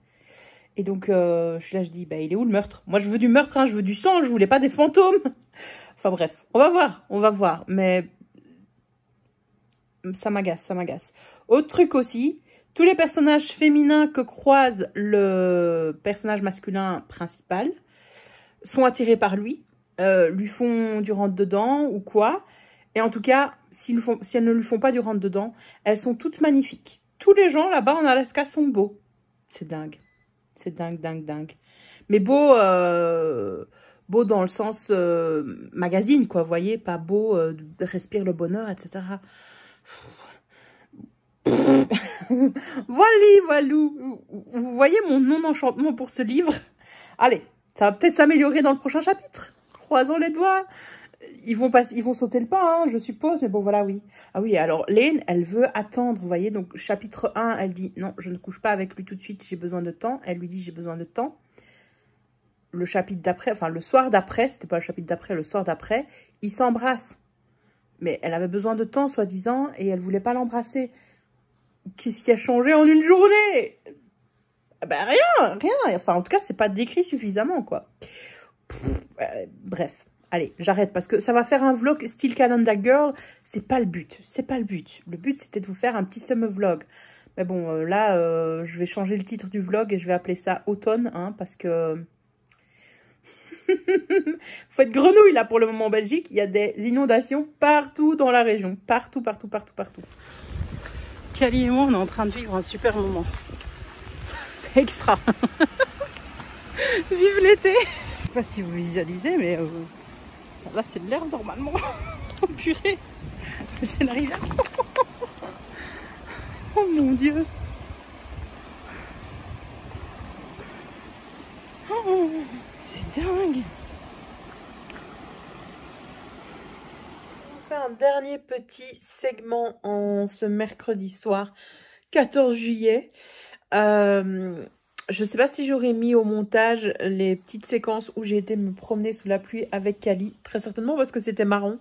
Et donc, je suis là, je dis, bah, il est où le meurtre? Moi, je veux du meurtre, hein, je veux du sang, je voulais pas des fantômes. Enfin bref, on va voir. Mais ça m'agace. Autre truc aussi, tous les personnages féminins que croise le personnage masculin principal sont attirés par lui, lui font du rentre-dedans ou quoi. Et en tout cas, si elles ne lui font pas du rentre-dedans, elles sont toutes magnifiques. Tous les gens là-bas en Alaska sont beaux. C'est dingue. C'est dingue. Mais beau, beau dans le sens magazine, quoi, vous voyez, pas beau, respire le bonheur, etc. Voilou. Vous voyez mon non-enchantement pour ce livre? Allez, ça va peut-être s'améliorer dans le prochain chapitre. Croisons les doigts. Ils vont sauter le pas, hein, je suppose, mais bon, voilà, oui. Ah oui, alors, Lane, elle veut attendre, vous voyez, donc, chapitre 1, elle dit, non, je ne couche pas avec lui tout de suite, j'ai besoin de temps. Elle lui dit, j'ai besoin de temps. Le chapitre d'après, enfin, le soir d'après, c'était pas le chapitre d'après, le soir d'après, ils s'embrassent. Mais elle avait besoin de temps, soi-disant, et elle voulait pas l'embrasser. Qu'est-ce qui a changé en une journée? Ben, rien. Enfin, en tout cas, c'est pas décrit suffisamment, quoi. Bref. Allez, j'arrête parce que ça va faire un vlog style Calendar Girl. C'est pas le but. Le but, c'était de vous faire un petit summer vlog. Mais bon, là, je vais changer le titre du vlog et je vais appeler ça automne, hein, parce que... Faut être grenouille, là, pour le moment en Belgique. Il y a des inondations partout dans la région. Partout. Cali et moi, on est en train de vivre un super moment. C'est extra. Vive l'été. Je sais pas si vous visualisez, mais Là, c'est de l'air normalement. Oh purée, c'est la rivière. Oh mon Dieu. Oh, c'est dingue. On fait un dernier petit segment en ce mercredi soir, 14 juillet. Je sais pas si j'aurais mis au montage les petites séquences où j'ai été me promener sous la pluie avec Kali. Très certainement parce que c'était marrant.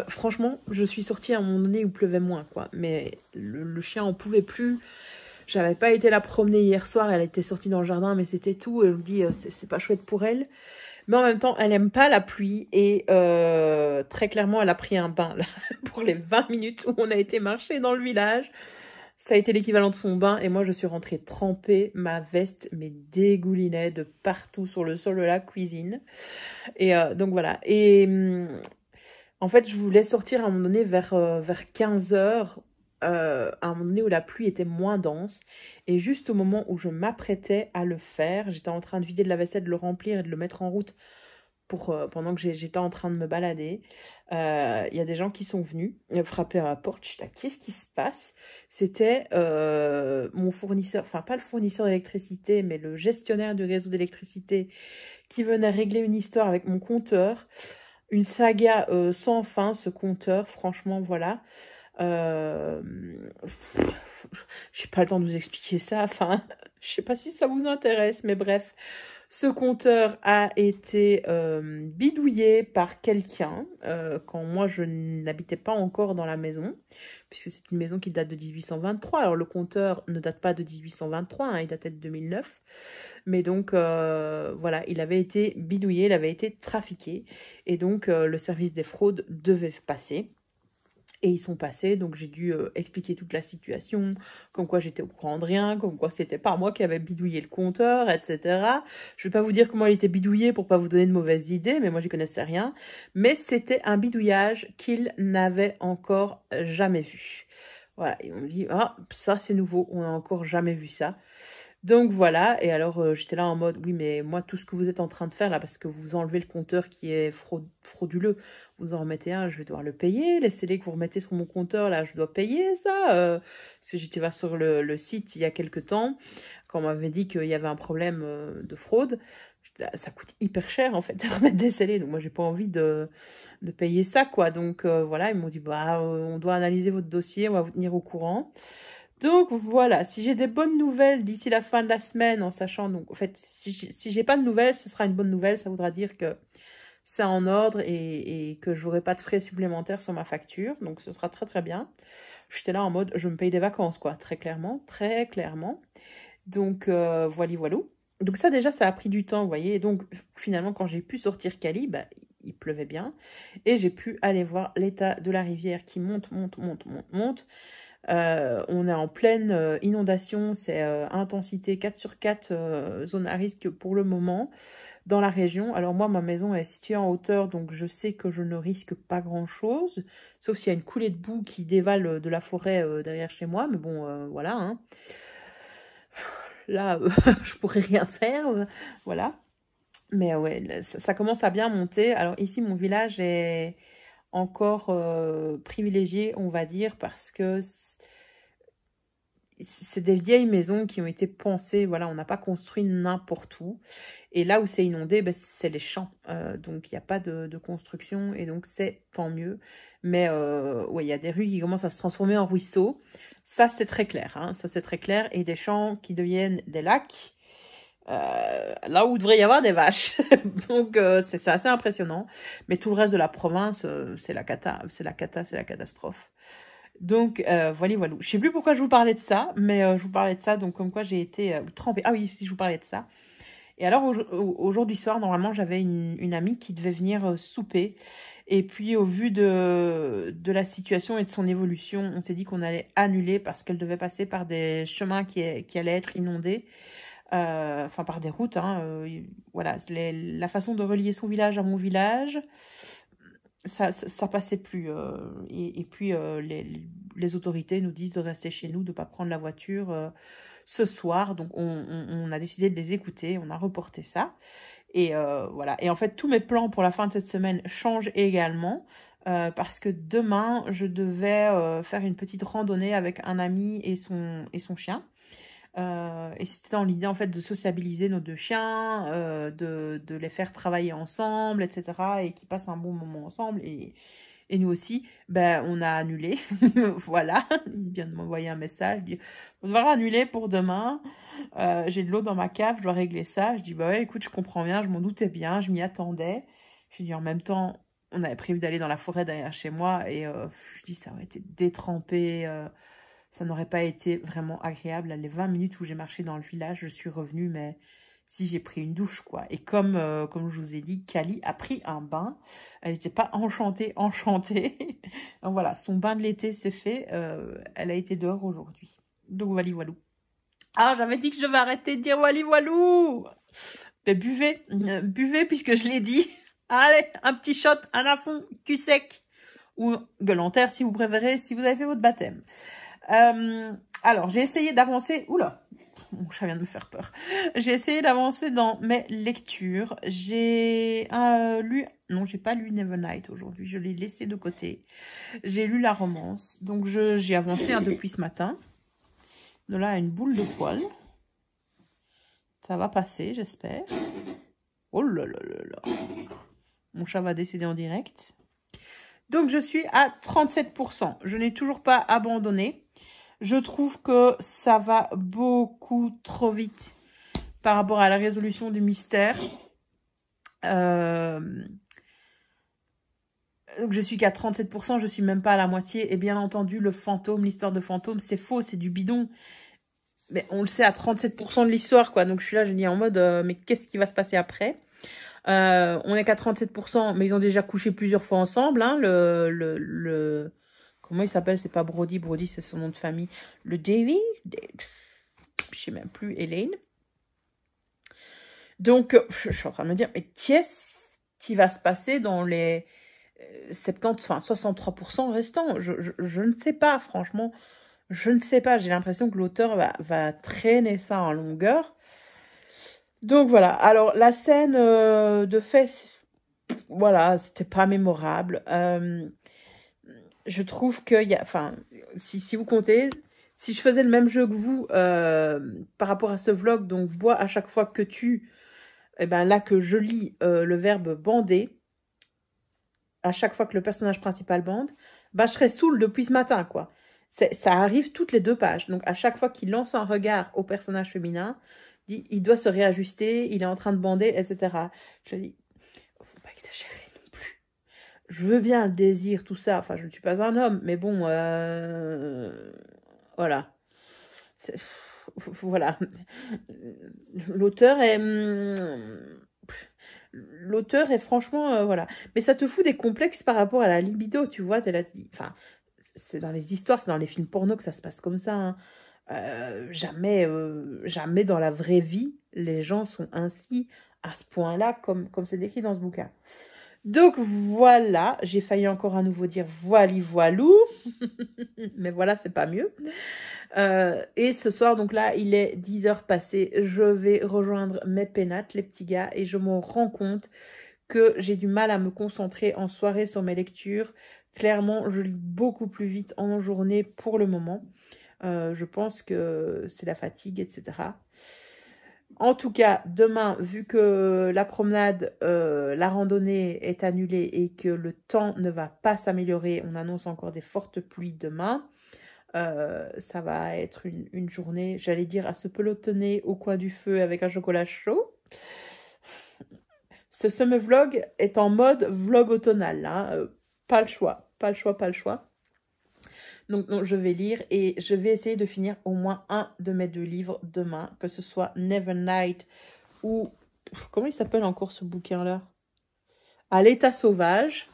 Franchement, je suis sortie à un moment donné où il pleuvait moins, quoi. Mais le chien en pouvait plus. J'avais pas été la promener hier soir. Elle était sortie dans le jardin, mais c'était tout. Et je me dis, c'est pas chouette pour elle. Mais en même temps, elle aime pas la pluie. Et très clairement, elle a pris un bain là, pour les 20 minutes où on a été marcher dans le village. Ça a été l'équivalent de son bain et moi je suis rentrée trempée, ma veste mais dégoulinait de partout sur le sol de la cuisine. Et donc voilà. Et en fait je voulais sortir à un moment donné vers 15 heures, à un moment donné où la pluie était moins dense. Et juste au moment où je m'apprêtais à le faire, j'étais en train de vider de la vaisselle, de le remplir et de le mettre en route pour, pendant que j'étais en train de me balader. Il y a des gens qui sont venus frapper à la porte. Je suis là, qu'est-ce qui se passe? C'était mon fournisseur, enfin pas le fournisseur d'électricité, mais le gestionnaire du réseau d'électricité qui venait régler une histoire avec mon compteur. Une saga sans fin, ce compteur, franchement, voilà. J'ai pas le temps de vous expliquer ça, enfin, je sais pas si ça vous intéresse, mais bref. Ce compteur a été bidouillé par quelqu'un quand moi je n'habitais pas encore dans la maison, puisque c'est une maison qui date de 1823. Alors le compteur ne date pas de 1823, hein, il datait de 2009. Mais donc voilà, il avait été bidouillé, il avait été trafiqué. Et donc le service des fraudes devait passer. Et ils sont passés, donc j'ai dû expliquer toute la situation, comme quoi j'étais au courant de rien, comme quoi c'était pas moi qui avait bidouillé le compteur, etc. Je vais pas vous dire comment il était bidouillé pour pas vous donner de mauvaises idées, mais moi j'y connaissais rien. Mais c'était un bidouillage qu'il n'avait encore jamais vu. Voilà, et on me dit, ah, ça c'est nouveau, on n'a encore jamais vu ça. Donc voilà, et alors j'étais là en mode, oui mais moi tout ce que vous êtes en train de faire là, parce que vous enlevez le compteur qui est frauduleux, vous en remettez un, je vais devoir le payer, laissez-les que vous remettez sur mon compteur là, je dois payer ça, parce que j'étais voir sur le site il y a quelques temps, quand on m'avait dit qu'il y avait un problème de fraude, ça coûte hyper cher en fait de remettre des scellés, donc moi j'ai pas envie de payer ça quoi, donc voilà, ils m'ont dit bah on doit analyser votre dossier, on va vous tenir au courant. Donc voilà, si j'ai des bonnes nouvelles d'ici la fin de la semaine, en sachant, donc en fait, si j'ai pas de nouvelles, ce sera une bonne nouvelle, ça voudra dire que c'est en ordre et que j'aurai pas de frais supplémentaires sur ma facture, donc ce sera très très bien. J'étais là en mode, je me paye des vacances quoi, très clairement, très clairement. Donc voilà, voilà. Donc ça déjà, ça a pris du temps, vous voyez, et donc finalement quand j'ai pu sortir Kali, bah, il pleuvait bien, et j'ai pu aller voir l'état de la rivière qui monte, monte, monte, monte, monte. On est en pleine inondation, c'est intensité 4 sur 4, zone à risque pour le moment dans la région. Alors moi, ma maison est située en hauteur, donc je sais que je ne risque pas grand-chose, sauf s'il y a une coulée de boue qui dévale de la forêt derrière chez moi, mais bon, voilà. Hein. Là, je pourrais rien faire, voilà. Mais ouais, ça commence à bien monter. Alors ici, mon village est encore privilégié, on va dire, parce que c'est des vieilles maisons qui ont été pensées, voilà, on n'a pas construit n'importe où. Et là où c'est inondé, ben, c'est les champs. Donc, il n'y a pas de construction et donc c'est tant mieux. Mais ouais, il y a des rues qui commencent à se transformer en ruisseaux. Ça, c'est très clair. Hein, ça, c'est très clair. Et des champs qui deviennent des lacs. Là où il devrait y avoir des vaches. Donc, c'est assez impressionnant. Mais tout le reste de la province, c'est la cata. C'est la cata, c'est la catastrophe. Donc, voilà, voilà. Je sais plus pourquoi je vous parlais de ça, mais je vous parlais de ça, donc comme quoi j'ai été trempée. Ah oui, si, je vous parlais de ça. Et alors, aujourd'hui soir, normalement, j'avais une amie qui devait venir souper. Et puis, au vu de la situation et de son évolution, on s'est dit qu'on allait annuler parce qu'elle devait passer par des chemins qui allaient être inondés. Enfin, par des routes. Hein, voilà, la façon de relier son village à mon village... Ça passait plus. Et puis, les autorités nous disent de rester chez nous, de ne pas prendre la voiture ce soir. Donc, on a décidé de les écouter. On a reporté ça. Et voilà. Et en fait, tous mes plans pour la fin de cette semaine changent également. Parce que demain, je devais faire une petite randonnée avec un ami et son chien. Et c'était dans l'idée en fait de sociabiliser nos deux chiens, de les faire travailler ensemble, etc. Et qu'ils passent un bon moment ensemble. Et nous aussi, ben, on a annulé. Voilà, il vient de m'envoyer un message. Il dit, on va annuler pour demain. J'ai de l'eau dans ma cave, je dois régler ça. Je dis, bah ouais, écoute, je comprends bien, je m'en doutais bien, je m'y attendais. Je dis, en même temps, on avait prévu d'aller dans la forêt derrière chez moi. Et je dis, ça aurait été détrempé. Ça n'aurait pas été vraiment agréable. Les 20 minutes où j'ai marché dans le village, je suis revenue, mais si j'ai pris une douche, quoi. Et comme je vous ai dit, Kali a pris un bain. Elle n'était pas enchantée. Donc voilà, son bain de l'été s'est fait. Elle a été dehors aujourd'hui. Donc voilà, voilou. Ah, j'avais dit que je vais arrêter de dire wali voilou. Mais buvez puisque je l'ai dit. Allez, un petit shot, un à fond, cul sec. Ou gueule en terre si vous préférez, si vous avez fait votre baptême. Alors, j'ai essayé d'avancer... Oula, mon chat vient de me faire peur. J'ai essayé d'avancer dans mes lectures. J'ai lu... Non, j'ai pas lu Nevernight aujourd'hui. Je l'ai laissé de côté. J'ai lu la romance. Donc, j'ai avancé depuis ce matin. De là à une boule de poil. Ça va passer, j'espère. Oh là là là là. Mon chat va décéder en direct. Donc, je suis à 37%. Je n'ai toujours pas abandonné. Je trouve que ça va beaucoup trop vite par rapport à la résolution du mystère. Donc, je suis qu'à 37%. Je suis même pas à la moitié. Et bien entendu, le fantôme, l'histoire de fantôme, c'est faux, c'est du bidon. Mais on le sait à 37% de l'histoire, quoi. Donc, je suis là, je dis en mode, mais qu'est-ce qui va se passer après? On est qu'à 37%, mais ils ont déjà couché plusieurs fois ensemble. Hein, comment il s'appelle? C'est pas Brody. Brody, c'est son nom de famille. Le Davy? Je sais même plus. Elaine. Donc, je suis en train de me dire, mais qu'est-ce qui va se passer dans les 70, enfin 63% restants? Je ne sais pas, franchement. Je ne sais pas. J'ai l'impression que l'auteur va traîner ça en longueur. Donc voilà, alors la scène de fait, voilà, c'était pas mémorable. Je trouve qu'il y a, enfin, si vous comptez, si je faisais le même jeu que vous par rapport à ce vlog, donc bois à chaque fois que tu, et ben là que je lis le verbe bander, à chaque fois que le personnage principal bande, bah je serais saoule depuis ce matin, quoi. Ça arrive toutes les 2 pages, donc à chaque fois qu'il lance un regard au personnage féminin, il doit se réajuster, il est en train de bander, etc. Je dis, faut pas exagérer non plus. Je veux bien le désir, tout ça. Enfin, je ne suis pas un homme, mais bon, voilà. Voilà. L'auteur est franchement, voilà. Mais ça te fout des complexes par rapport à la libido, tu vois. Enfin, c'est dans les histoires, c'est dans les films porno que ça se passe comme ça, hein. Jamais dans la vraie vie, les gens sont ainsi à ce point-là, comme c'est décrit dans ce bouquin. Donc voilà, j'ai failli encore à nouveau dire voili voilou, mais voilà, c'est pas mieux. Et ce soir, donc là, il est 10h passées, je vais rejoindre mes pénates, les petits gars, et je me rends compte que j'ai du mal à me concentrer en soirée sur mes lectures. Clairement, je lis beaucoup plus vite en journée pour le moment. Je pense que c'est la fatigue, etc. En tout cas, demain, vu que la promenade, la randonnée est annulée et que le temps ne va pas s'améliorer, on annonce encore des fortes pluies demain. Ça va être une journée, j'allais dire, à se pelotonner au coin du feu avec un chocolat chaud. Ce summer vlog est en mode vlog automnal. Hein. Pas le choix, pas le choix, pas le choix. Donc, je vais lire et je vais essayer de finir au moins un de mes 2 livres demain, que ce soit Nevernight ou... Comment il s'appelle encore ce bouquin-là? À l'état sauvage.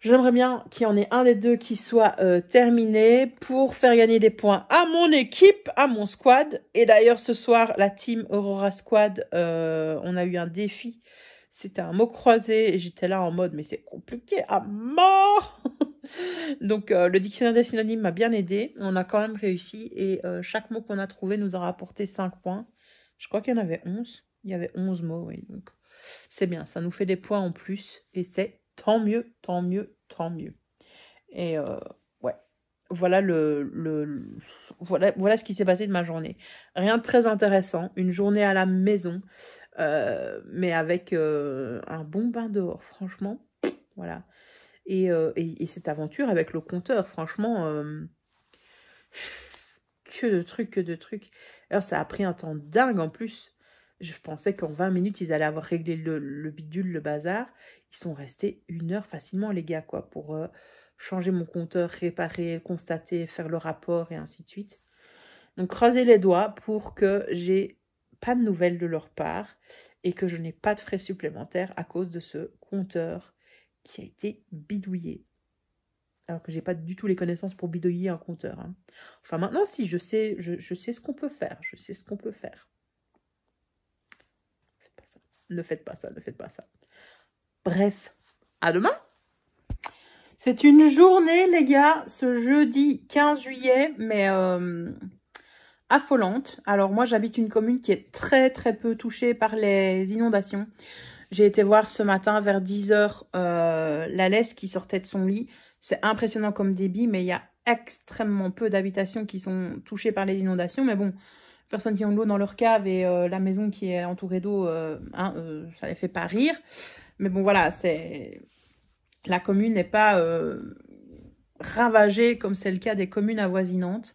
J'aimerais bien qu'il y en ait un des 2 qui soit terminé pour faire gagner des points à mon équipe, à mon squad. Et d'ailleurs, ce soir, la team Aurora Squad, on a eu un défi. C'était un mot croisé et j'étais là en mode, mais c'est compliqué à mort. Donc, le dictionnaire des synonymes m'a bien aidé. On a quand même réussi et chaque mot qu'on a trouvé nous a rapporté 5 points. Je crois qu'il y en avait 11. Il y avait 11 mots, oui. Donc, c'est bien, ça nous fait des points en plus. Et c'est tant mieux, tant mieux, tant mieux. Et ouais, voilà voilà ce qui s'est passé de ma journée. Rien de très intéressant. Une journée à la maison, mais avec un bon bain dehors, franchement. Voilà. Et cette aventure avec le compteur, franchement, que de trucs, que de trucs. Alors, ça a pris un temps dingue en plus. Je pensais qu'en 20 minutes, ils allaient avoir réglé le bidule, le bazar. Ils sont restés 1 heure facilement, les gars, quoi, pour changer mon compteur, réparer, constater, faire le rapport et ainsi de suite. Donc, croisez les doigts pour que j'ai pas de nouvelles de leur part et que je n'ai pas de frais supplémentaires à cause de ce compteur qui a été bidouillé. Alors que j'ai pas du tout les connaissances pour bidouiller un compteur. Hein. Enfin, maintenant, si, je sais ce qu'on peut faire. Je sais ce qu'on peut faire. Ne faites pas ça, ne faites pas ça. Bref, à demain. C'est une journée, les gars, ce jeudi 15 juillet, mais affolante. Alors, moi, j'habite une commune qui est très, très peu touchée par les inondations. J'ai été voir ce matin vers 10 h la laisse qui sortait de son lit. C'est impressionnant comme débit, mais il y a extrêmement peu d'habitations qui sont touchées par les inondations. Mais bon, personnes qui ont de l'eau dans leur cave et la maison qui est entourée d'eau, ça les fait pas rire. Mais bon, voilà, la commune n'est pas ravagée comme c'est le cas des communes avoisinantes.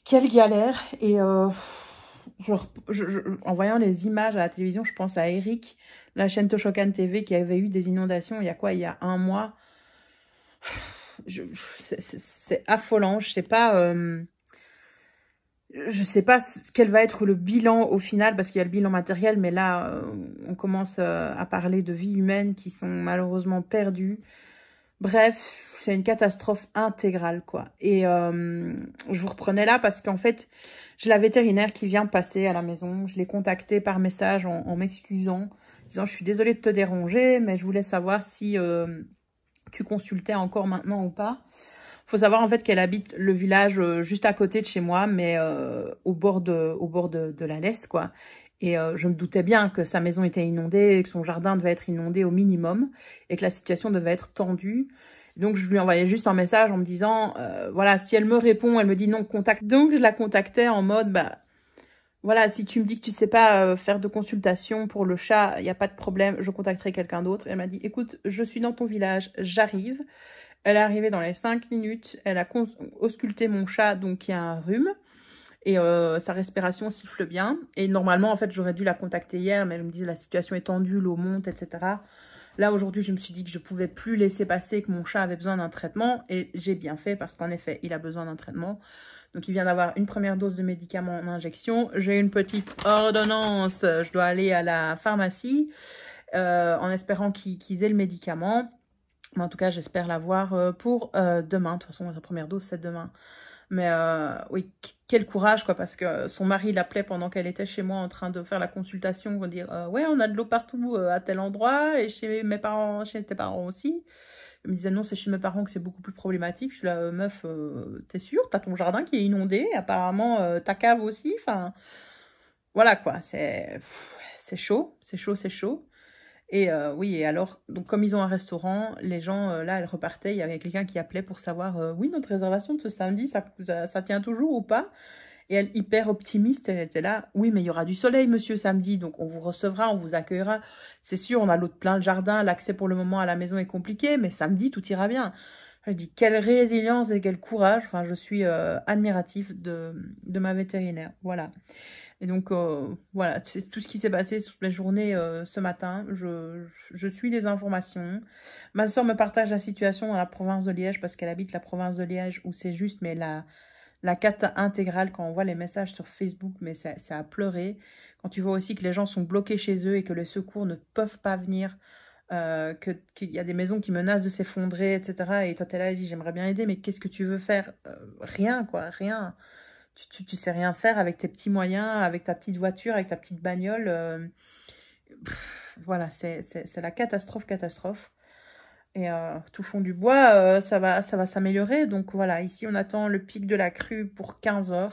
Quelle galère. Et en voyant les images à la télévision, je pense à Eric, la chaîne Toshokan TV, qui avait eu des inondations il y a quoi? Il y a 1 mois. C'est affolant. Je sais pas quel va être le bilan au final, parce qu'il y a le bilan matériel, mais là, on commence à parler de vies humaines qui sont malheureusement perdues. Bref, c'est une catastrophe intégrale, quoi. Et je vous reprenais là parce qu'en fait, j'ai la vétérinaire qui vient passer à la maison. Je l'ai contactée par message en m'excusant, disant « Je suis désolée de te déranger, mais je voulais savoir si tu consultais encore maintenant ou pas. » Faut savoir en fait qu'elle habite le village juste à côté de chez moi, mais au bord de la Lesse, quoi. Et je me doutais bien que sa maison était inondée, que son jardin devait être inondé au minimum, et que la situation devait être tendue. Donc je lui envoyais juste un message en me disant, voilà, si elle me répond, elle me dit non, contacte. Donc je la contactais en mode, bah voilà, si tu me dis que tu sais pas faire de consultation pour le chat, il n'y a pas de problème, je contacterai quelqu'un d'autre. Elle m'a dit, écoute, je suis dans ton village, j'arrive. Elle est arrivée dans les 5 minutes, elle a ausculté mon chat, donc il y a un rhume, et sa respiration siffle bien. Et normalement, en fait, j'aurais dû la contacter hier, mais elle me disait la situation est tendue, l'eau monte, etc. Là, aujourd'hui, je me suis dit que je pouvais plus laisser passer, que mon chat avait besoin d'un traitement, et j'ai bien fait, parce qu'en effet, il a besoin d'un traitement. Donc, il vient d'avoir une première dose de médicaments en injection. J'ai une petite ordonnance, je dois aller à la pharmacie, en espérant qu'ils aient le médicament. Mais en tout cas, j'espère l'avoir pour demain. De toute façon, sa première dose, c'est demain. Mais oui, quel courage, quoi, parce que son mari l'appelait pendant qu'elle était chez moi en train de faire la consultation pour dire ouais, on a de l'eau partout à tel endroit, et chez mes parents, chez tes parents aussi. Il me disait non, c'est chez mes parents que c'est beaucoup plus problématique. Je suis là, meuf, t'es sûre? T'as ton jardin qui est inondé, apparemment ta cave aussi. Enfin, voilà, quoi, c'est chaud, c'est chaud, c'est chaud. Et oui, et alors, donc comme ils ont un restaurant, les gens, là, elles repartaient, il y avait quelqu'un qui appelait pour savoir, oui, notre réservation de ce samedi, ça tient toujours ou pas? Et elle, hyper optimiste, elle était là, oui, mais il y aura du soleil, monsieur, samedi, donc on vous recevra, on vous accueillera. C'est sûr, on a l'eau de plein le jardin, l'accès pour le moment à la maison est compliqué, mais samedi, tout ira bien. Je dis, quelle résilience et quel courage, enfin, je suis admiratif de ma vétérinaire, voilà. Et donc, voilà, c'est tout ce qui s'est passé sur la journée ce matin. Je suis des informations. Ma soeur me partage la situation dans la province de Liège, parce qu'elle habite la province de Liège, où c'est juste, mais la cata intégrale, quand on voit les messages sur Facebook, mais c'est à pleurer. Quand tu vois aussi que les gens sont bloqués chez eux et que les secours ne peuvent pas venir, qu'il y a des maisons qui menacent de s'effondrer, etc. Et toi, t'es là et dis, j'aimerais bien aider, mais qu'est-ce que tu veux faire? Rien, quoi, rien. Tu sais rien faire avec tes petits moyens, avec ta petite voiture, avec ta petite bagnole. Voilà, c'est la catastrophe. Et touchons du bois, ça va s'améliorer. Donc voilà, ici on attend le pic de la crue pour 15 h.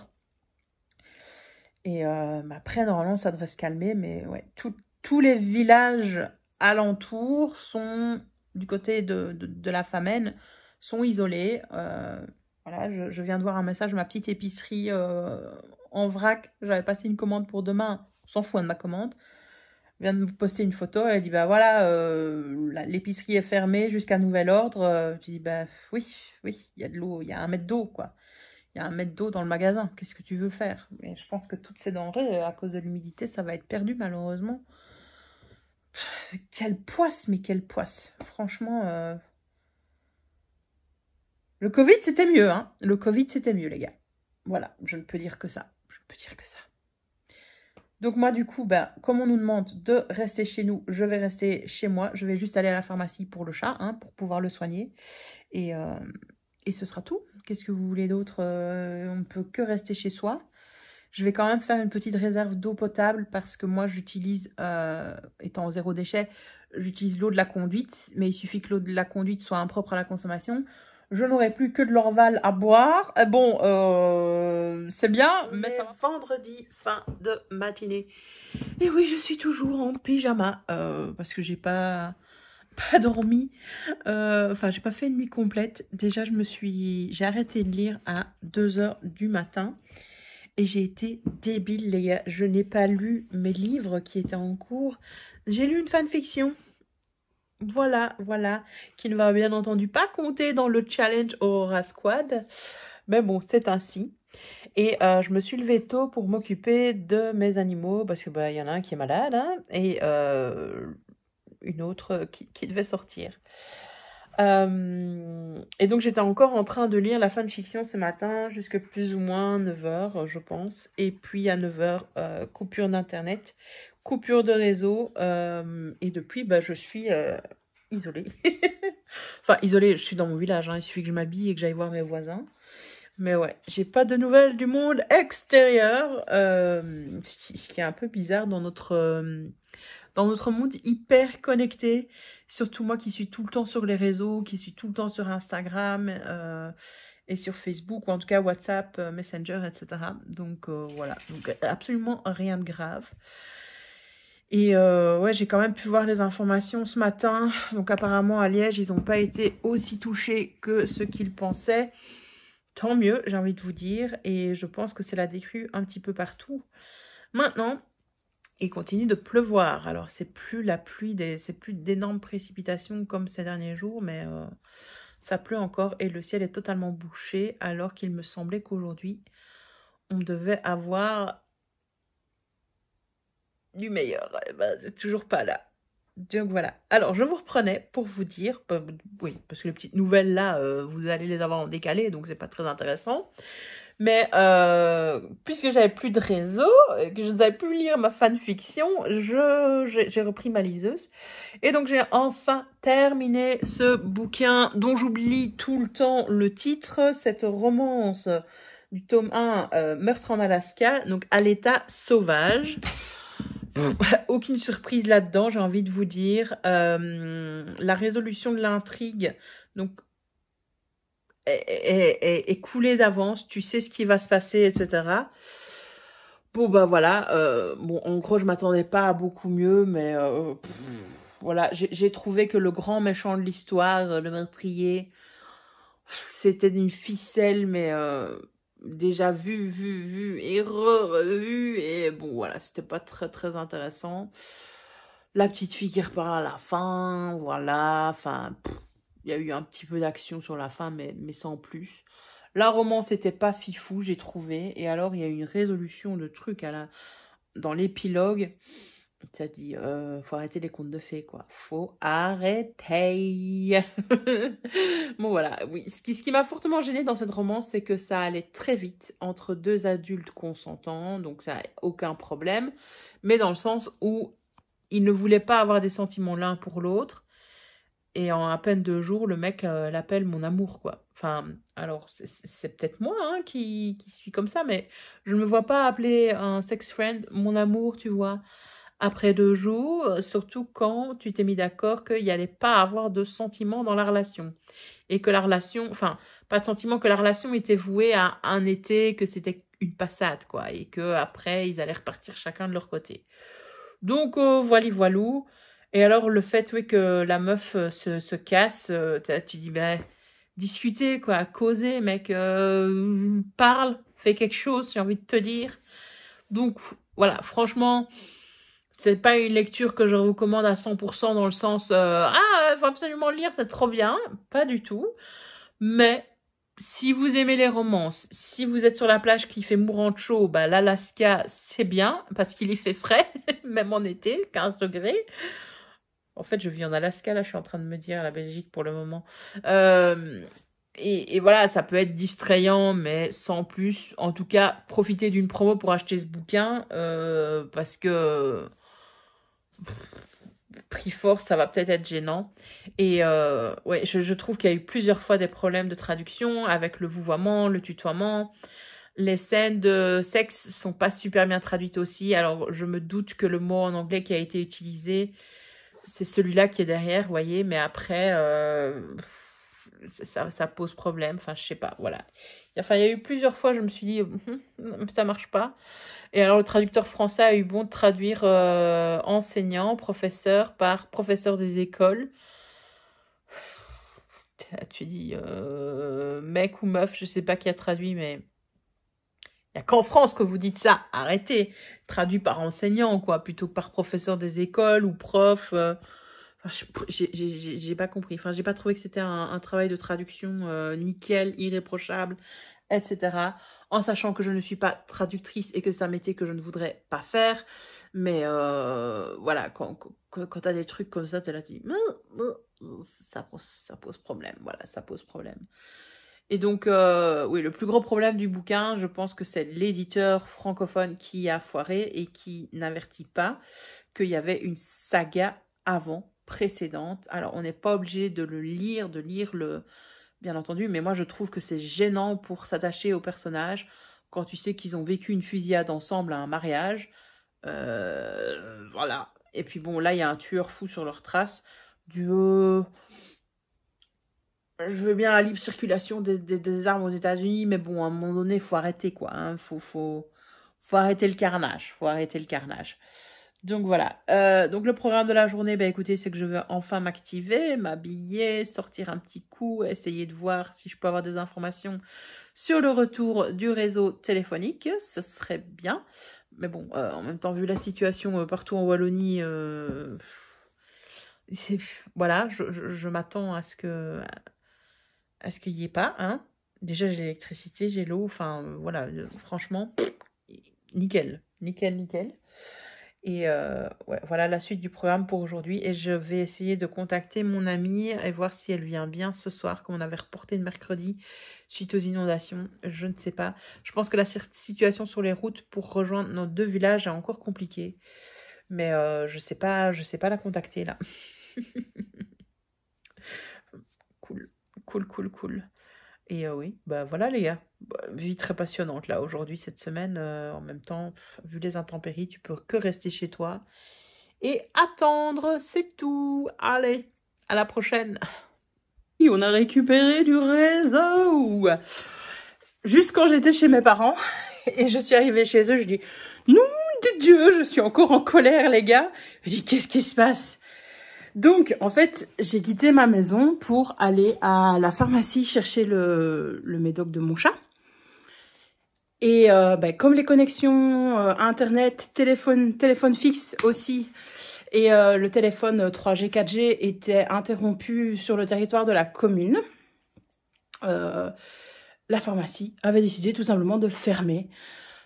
Et après, normalement, ça devrait se calmer. Mais ouais, tous les villages alentours sont, du côté de la Famenne, sont isolés. Voilà, je viens de voir un message de ma petite épicerie en vrac. J'avais passé une commande pour demain. On s'en fout de ma commande. Je viens de me poster une photo. Elle dit, bah voilà, l'épicerie est fermée jusqu'à nouvel ordre. Je dis, bah oui, il y a de l'eau, il y a 1 mètre d'eau, quoi. Il y a 1 mètre d'eau dans le magasin. Qu'est-ce que tu veux faire? Mais je pense que toutes ces denrées, à cause de l'humidité, ça va être perdu, malheureusement. Quelle poisse, mais quelle poisse. Franchement, le Covid, c'était mieux, hein. Le Covid, c'était mieux, les gars. Voilà, je ne peux dire que ça. Je ne peux dire que ça. Donc moi, du coup, ben, comme on nous demande de rester chez nous, je vais rester chez moi. Je vais juste aller à la pharmacie pour le chat, hein, pour pouvoir le soigner. Et ce sera tout. Qu'est-ce que vous voulez d'autre? On ne peut que rester chez soi. Je vais quand même faire une petite réserve d'eau potable parce que moi, j'utilise, étant zéro déchet, j'utilise l'eau de la conduite. Mais il suffit que l'eau de la conduite soit impropre à la consommation. Je n'aurai plus que de l'Orval à boire. Bon, c'est bien, mais ça va. Vendredi, fin de matinée. Et oui, je suis toujours en pyjama parce que j'ai pas dormi. Enfin, j'ai pas fait une nuit complète. Déjà, j'ai arrêté de lire à 2 h du matin. Et j'ai été débile, les gars. Je n'ai pas lu mes livres qui étaient en cours. J'ai lu une fanfiction. Voilà, qui ne va bien entendu pas compter dans le challenge Aurora Squad. Mais bon, c'est ainsi. Et je me suis levée tôt pour m'occuper de mes animaux, parce que bah, y en a un qui est malade, hein, et une autre qui devait sortir. Et donc j'étais encore en train de lire la fanfiction ce matin, jusque plus ou moins 9 h, je pense. Et puis à 9 h, coupure d'internet, coupure de réseau, et depuis, bah, je suis isolée. Enfin, isolée, je suis dans mon village, hein, il suffit que je m'habille et que j'aille voir mes voisins. Mais ouais, j'ai pas de nouvelles du monde extérieur, ce qui est un peu bizarre dans notre monde hyper connecté. Surtout moi qui suis tout le temps sur les réseaux, qui suis tout le temps sur Instagram et sur Facebook, ou en tout cas WhatsApp, Messenger, etc. Donc voilà, donc absolument rien de grave. Et ouais, j'ai quand même pu voir les informations ce matin. Donc apparemment à Liège, ils n'ont pas été aussi touchés que ce qu'ils pensaient. Tant mieux, j'ai envie de vous dire. Et je pense que c'est la décrue un petit peu partout. Maintenant, il continue de pleuvoir. Alors, c'est plus la pluie, c'est plus d'énormes précipitations comme ces derniers jours, mais ça pleut encore et le ciel est totalement bouché, alors qu'il me semblait qu'aujourd'hui, on devait avoir du meilleur. Eh ben, c'est toujours pas là. Donc voilà. Alors, je vous reprenais pour vous dire, oui, parce que les petites nouvelles là, vous allez les avoir en décalé, donc c'est pas très intéressant. Mais puisque j'avais plus de réseau, et que je n'avais plus lire ma fanfiction, j'ai repris ma liseuse. Et donc j'ai enfin terminé ce bouquin dont j'oublie tout le temps le titre, cette romance du tome 1, Meurtre en Alaska, donc à l'état sauvage. Aucune surprise là-dedans, j'ai envie de vous dire. La résolution de l'intrigue, donc est coulée d'avance, tu sais ce qui va se passer, etc. Bon, bah voilà, bon, en gros, je m'attendais pas à beaucoup mieux, mais voilà, j'ai trouvé que le grand méchant de l'histoire, le meurtrier, c'était une ficelle, mais déjà vu et revu, et bon, voilà, c'était pas très intéressant. La petite fille qui repart à la fin, voilà, enfin... Il y a eu un petit peu d'action sur la fin, mais sans plus. La romance n'était pas fifou, j'ai trouvé. Et alors, il y a eu une résolution de trucs dans l'épilogue. Ça dit, faut arrêter les contes de fées, quoi. Faut arrêter. Bon, voilà. Oui, ce qui m'a fortement gênée dans cette romance, c'est que ça allait très vite entre 2 adultes consentants. Donc, ça n'a aucun problème. Mais dans le sens où ils ne voulaient pas avoir des sentiments l'un pour l'autre. Et en à peine 2 jours, le mec l'appelle mon amour, quoi. Enfin, alors, c'est peut-être moi hein, qui suis comme ça, mais je ne me vois pas appeler un sex friend mon amour, tu vois, après 2 jours, surtout quand tu t'es mis d'accord qu'il n'y allait pas avoir de sentiments dans la relation. Et que la relation, enfin, pas de sentiments, que la relation était vouée à un été, que c'était une passade, quoi, et que après ils allaient repartir chacun de leur côté. Donc, voilà, voilou. Et alors, le fait, oui, que la meuf se casse, tu dis, ben, discuter, quoi, causer, mec, parle, fais quelque chose, j'ai envie de te dire. Donc, voilà, franchement, c'est pas une lecture que je recommande à 100% dans le sens, ah, faut absolument le lire, c'est trop bien. Pas du tout. Mais, si vous aimez les romances, si vous êtes sur la plage qui fait mourant de chaud, bah, l'Alaska, c'est bien, parce qu'il y fait frais, même en été, 15 degrés. En fait, je vis en Alaska, là, je suis en train de me dire, la Belgique pour le moment. Et voilà, ça peut être distrayant, mais sans plus. En tout cas, profitez d'une promo pour acheter ce bouquin, parce que prix fort, ça va peut-être être gênant. Et ouais, je trouve qu'il y a eu plusieurs fois des problèmes de traduction avec le vouvoiement, le tutoiement. Les scènes de sexe sont pas super bien traduites aussi. Alors, je me doute que le mot en anglais qui a été utilisé, c'est celui-là qui est derrière, vous voyez. Mais après, ça pose problème. Enfin, je sais pas, voilà. Enfin, il y a eu plusieurs fois, je me suis dit, ça marche pas. Et alors, le traducteur français a eu bon de traduire enseignant, professeur, par professeur des écoles. Tu dis mec ou meuf, je sais pas qui a traduit, mais il n'y a qu'en France que vous dites ça. Arrêtez. Traduit par enseignant, quoi, plutôt que par professeur des écoles ou prof. Enfin, j'ai pas compris. Enfin, j'ai pas trouvé que c'était un travail de traduction nickel, irréprochable, etc. En sachant que je ne suis pas traductrice et que c'est un métier que je ne voudrais pas faire. Mais voilà, quand tu as des trucs comme ça, tu es là, tu dis, ça pose problème. Voilà, ça pose problème. Et donc, oui, le plus gros problème du bouquin, je pense que c'est l'éditeur francophone qui a foiré et qui n'avertit pas qu'il y avait une saga avant, précédente. Alors, on n'est pas obligé de le lire, bien entendu, mais moi, je trouve que c'est gênant pour s'attacher aux personnages quand tu sais qu'ils ont vécu une fusillade ensemble à un mariage. Voilà. Et puis bon, là, il y a un tueur fou sur leurs traces. Je veux bien la libre circulation des armes aux États-Unis, mais bon, à un moment donné, il faut arrêter, quoi. Hein. Faut arrêter le carnage. Faut arrêter le carnage. Donc voilà. Donc le programme de la journée, ben écoutez, c'est que je vais enfin m'activer, m'habiller, sortir un petit coup, essayer de voir si je peux avoir des informations sur le retour du réseau téléphonique. Ce serait bien. Mais bon, en même temps, vu la situation partout en Wallonie, voilà, je m'attends à ce qu'il n'y ait pas, hein. Déjà, j'ai l'électricité, j'ai l'eau, enfin, voilà, franchement, nickel, nickel, nickel. Et ouais, voilà la suite du programme pour aujourd'hui. Et je vais essayer de contacter mon amie et voir si elle vient bien ce soir, comme on avait reporté le mercredi suite aux inondations. Je ne sais pas. Je pense que la situation sur les routes pour rejoindre nos deux villages est encore compliquée. Mais je sais pas la contacter là. Cool, cool, cool, cool. Et oui, bah voilà les gars, vie très passionnante là aujourd'hui, cette semaine. En même temps, vu les intempéries, tu peux que rester chez toi et attendre, c'est tout. Allez, à la prochaine. Et on a récupéré du réseau. Juste quand j'étais chez mes parents et je suis arrivée chez eux, je dis « Non, de Dieu, je suis encore en colère les gars !» Je dis « Qu'est-ce qui se passe ?» Donc, en fait, j'ai quitté ma maison pour aller à la pharmacie chercher le médoc de mon chat. Et comme les connexions Internet, téléphone fixe aussi, et le téléphone 3G, 4G étaient interrompus sur le territoire de la commune, la pharmacie avait décidé tout simplement de fermer.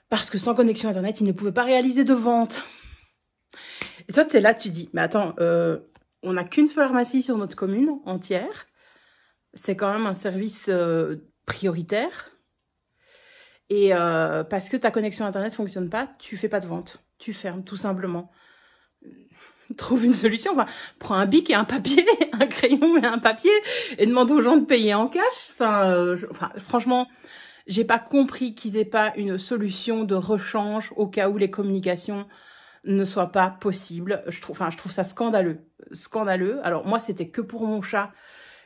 Parce que sans connexion Internet, ils ne pouvaient pas réaliser de vente. Et toi, tu es là, tu dis, mais attends... on n'a qu'une pharmacie sur notre commune entière. C'est quand même un service prioritaire. Et parce que ta connexion Internet ne fonctionne pas, tu fais pas de vente. Tu fermes, tout simplement. Trouve une solution. Enfin, prends un bic et un papier, un crayon et un papier, et demande aux gens de payer en cash. Enfin, franchement, j'ai pas compris qu'ils aient pas une solution de rechange au cas où les communications ne soit pas possible. Je trouve ça scandaleux. Scandaleux. Alors moi, c'était que pour mon chat.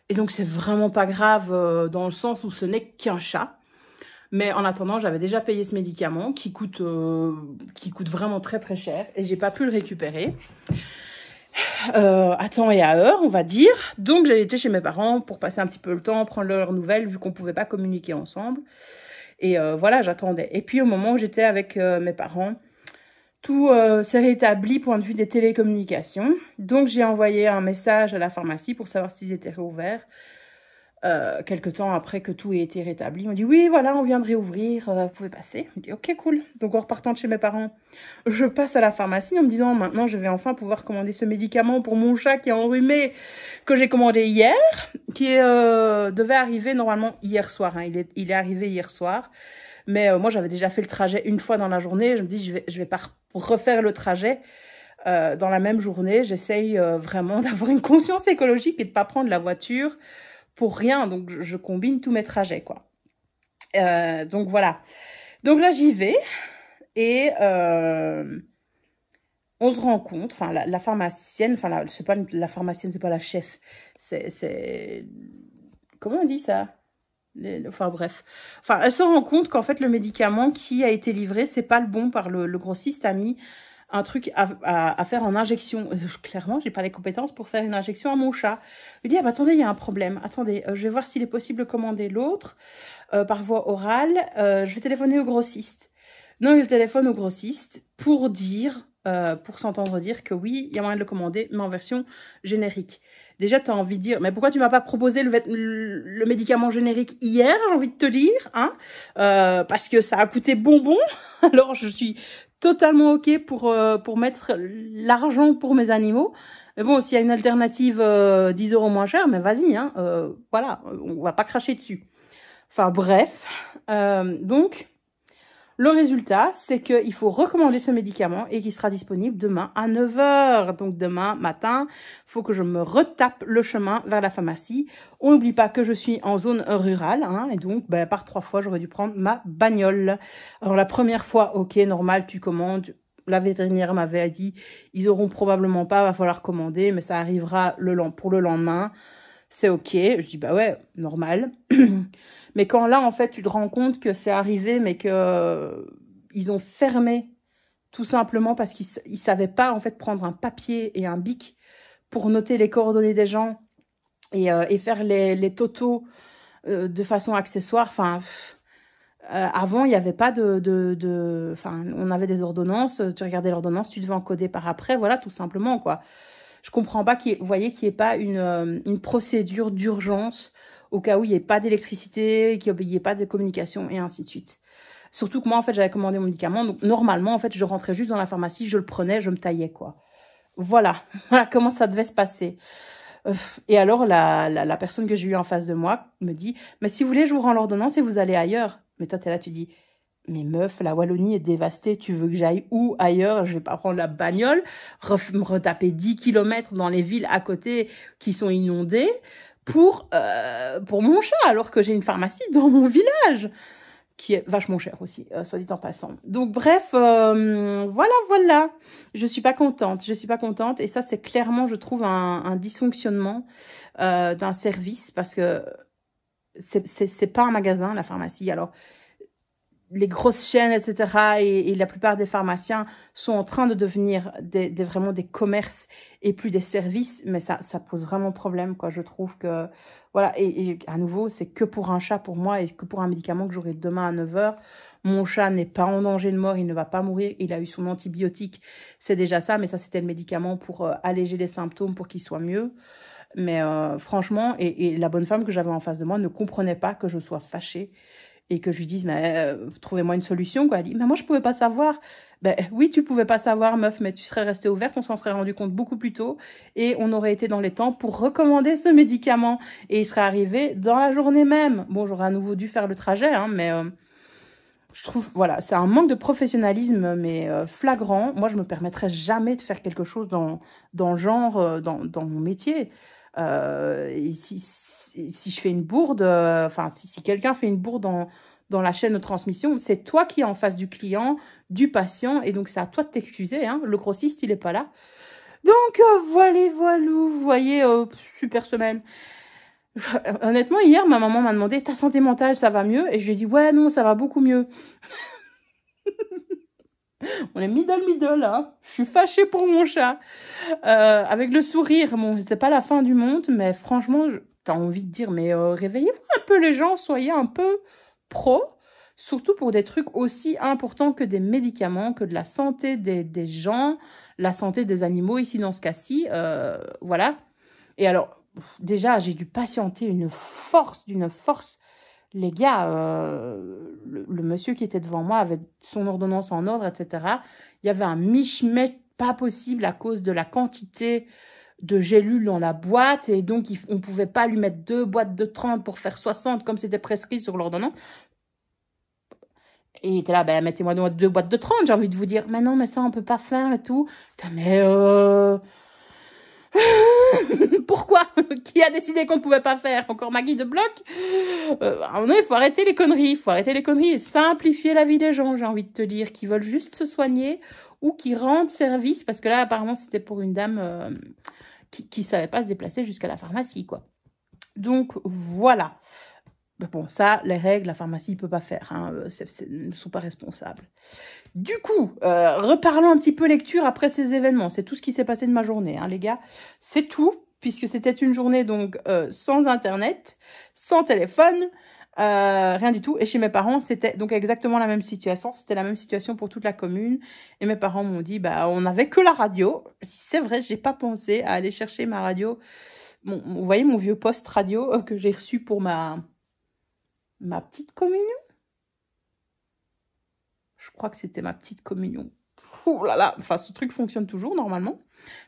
Et donc, c'est vraiment pas grave dans le sens où ce n'est qu'un chat. Mais en attendant, j'avais déjà payé ce médicament qui coûte vraiment très très cher et j'ai pas pu le récupérer. À temps et à heure, on va dire. Donc, j'ai été chez mes parents pour passer un petit peu le temps, prendre leurs nouvelles, vu qu'on pouvait pas communiquer ensemble. Et voilà, j'attendais. Et puis, au moment où j'étais avec mes parents, tout s'est rétabli point de vue des télécommunications. Donc, j'ai envoyé un message à la pharmacie pour savoir s'ils étaient réouverts. Quelque temps après que tout ait été rétabli, on dit oui, voilà, on vient de réouvrir, vous pouvez passer. On dit ok, cool. Donc en repartant de chez mes parents, je passe à la pharmacie en me disant maintenant je vais enfin pouvoir commander ce médicament pour mon chat qui est enrhumé, que j'ai commandé hier, qui devait arriver normalement hier soir. Hein. Il est arrivé hier soir, mais moi j'avais déjà fait le trajet une fois dans la journée. Je me dis je vais pas refaire le trajet dans la même journée. J'essaye vraiment d'avoir une conscience écologique et de pas prendre la voiture pour rien, donc je combine tous mes trajets, quoi. Donc voilà. Donc là, j'y vais et on se rend compte, enfin la pharmacienne, enfin c'est pas la pharmacienne, c'est pas la chef, c'est comment on dit ça? Enfin bref, enfin elle se rend compte qu'en fait le médicament qui a été livré, c'est pas le bon par le grossiste a mis un truc à faire en injection. Clairement, j'ai pas les compétences pour faire une injection à mon chat. Je lui dis, ah bah attendez, il y a un problème. Attendez, je vais voir s'il est possible de commander l'autre par voie orale. Je vais téléphoner au grossiste. Non, il téléphone au grossiste pour dire, pour s'entendre dire que oui, il y a moyen de le commander, mais en version générique. Déjà, tu as envie de dire, mais pourquoi tu m'as pas proposé le médicament générique hier, j'ai envie de te dire, hein, parce que ça a coûté bonbon. Alors, je suis totalement ok pour mettre l'argent pour mes animaux. Mais bon, s'il y a une alternative 10 € moins cher, mais vas-y, hein, voilà, on va pas cracher dessus. Enfin bref, donc le résultat, c'est qu'il faut recommander ce médicament et qu'il sera disponible demain à 9 h. Donc demain matin, il faut que je me retape le chemin vers la pharmacie. On n'oublie pas que je suis en zone rurale, hein, et donc par 3 fois, j'aurais dû prendre ma bagnole. Alors la première fois, ok, normal, tu commandes. La vétérinaire m'avait dit, ils auront probablement pas, va falloir commander, mais ça arrivera pour le lendemain. C'est ok. Je dis, bah ouais, normal. Mais quand là, en fait, tu te rends compte que c'est arrivé, mais que ils ont fermé tout simplement parce qu'ils savaient pas, en fait, prendre un papier et un bic pour noter les coordonnées des gens et faire les totaux de façon accessoire. Enfin, avant, il n'y avait pas enfin, on avait des ordonnances, tu regardais l'ordonnance, tu devais encoder par après, voilà, tout simplement, quoi. Je comprends pas vous voyez, qu'il n'y ait pas une procédure d'urgence au cas où il n'y ait pas d'électricité, qu'il n'y ait pas de communication et ainsi de suite. Surtout que moi, en fait, j'avais commandé mon médicament. Donc, normalement, en fait, je rentrais juste dans la pharmacie, je le prenais, je me taillais, quoi. Voilà. Voilà comment ça devait se passer. Et alors, la personne que j'ai eue en face de moi me dit, mais si vous voulez, je vous rends l'ordonnance et vous allez ailleurs. Mais toi, t'es là, tu dis, mais meuf, la Wallonie est dévastée, tu veux que j'aille où ailleurs? Je vais pas prendre la bagnole, me retaper 10 km dans les villes à côté qui sont inondées pour mon chat, alors que j'ai une pharmacie dans mon village, qui est vachement chère aussi, soit dit en passant. Donc bref, voilà. Je suis pas contente, et ça c'est clairement, je trouve, un dysfonctionnement d'un service, parce que c'est pas un magasin, la pharmacie. Alors, les grosses chaînes, etc. et la plupart des pharmaciens sont en train de devenir vraiment des commerces et plus des services, mais ça pose vraiment problème, quoi. Je trouve que, voilà, et à nouveau, c'est que pour un chat, pour moi, et que pour un médicament que j'aurai demain à 9 h. Mon chat n'est pas en danger de mort, il ne va pas mourir, il a eu son antibiotique, c'est déjà ça, mais ça, c'était le médicament pour alléger les symptômes, pour qu'il soit mieux. Mais franchement, et la bonne femme que j'avais en face de moi ne comprenait pas que je sois fâchée et que je lui dise, mais trouvez-moi une solution, quoi. Elle dit, mais moi, je pouvais pas savoir. Ben oui, tu pouvais pas savoir, meuf, mais tu serais restée ouverte, on s'en serait rendu compte beaucoup plus tôt et on aurait été dans les temps pour recommander ce médicament. Et il serait arrivé dans la journée même. Bon, j'aurais à nouveau dû faire le trajet, hein, mais je trouve, voilà, c'est un manque de professionnalisme, mais flagrant. Moi, je me permettrais jamais de faire quelque chose dans le genre, dans mon métier. Et si je fais une bourde, enfin, si quelqu'un fait une bourde dans la chaîne de transmission, c'est toi qui es en face du client, du patient, et donc c'est à toi de t'excuser, hein. Le grossiste, il est pas là. Donc, voilà, vous voyez, super semaine. Honnêtement, hier, ma maman m'a demandé, ta santé mentale, ça va mieux? Et je lui ai dit, ouais, non, ça va beaucoup mieux. On est middle, hein. Je suis fâchée pour mon chat. Avec le sourire, bon, c'était pas la fin du monde, mais franchement, t'as envie de dire, mais réveillez-vous un peu les gens, soyez un peu pro, surtout pour des trucs aussi importants que des médicaments, que de la santé des gens, la santé des animaux, ici dans ce cas-ci, voilà. Et alors, déjà, j'ai dû patienter d'une force. Les gars, le monsieur qui était devant moi avait son ordonnance en ordre, etc. Il y avait un mishmash pas possible à cause de la quantité de gélules dans la boîte. Et donc, on ne pouvait pas lui mettre 2 boîtes de 30 pour faire 60 comme c'était prescrit sur l'ordonnance. Et il était là, ben, mettez-moi 2 boîtes de 30, j'ai envie de vous dire. Mais non, mais ça, on peut pas faire et tout. Putain, mais pourquoi? Qui a décidé qu'on ne pouvait pas faire? Encore Maggie de bloc? Il faut arrêter les conneries. Il faut arrêter les conneries et simplifier la vie des gens, j'ai envie de te dire, qui veulent juste se soigner ou qui rendent service. Parce que là, apparemment, c'était pour une dame qui ne savait pas se déplacer jusqu'à la pharmacie, quoi. Donc, voilà. Mais bon, ça, les règles, la pharmacie ne peut pas faire. Hein, ne sont pas responsables. Du coup, reparlons un petit peu lecture après ces événements. C'est tout ce qui s'est passé de ma journée, hein, les gars. C'est tout, puisque c'était une journée donc sans Internet, sans téléphone, rien du tout. Et chez mes parents, c'était donc exactement la même situation. C'était la même situation pour toute la commune. Et mes parents m'ont dit, bah, on n'avait que la radio. C'est vrai, j'ai pas pensé à aller chercher ma radio. Bon, vous voyez mon vieux poste radio que j'ai reçu pour ma petite communion. Je crois que c'était ma petite communion. Ouh là là, enfin ce truc fonctionne toujours normalement,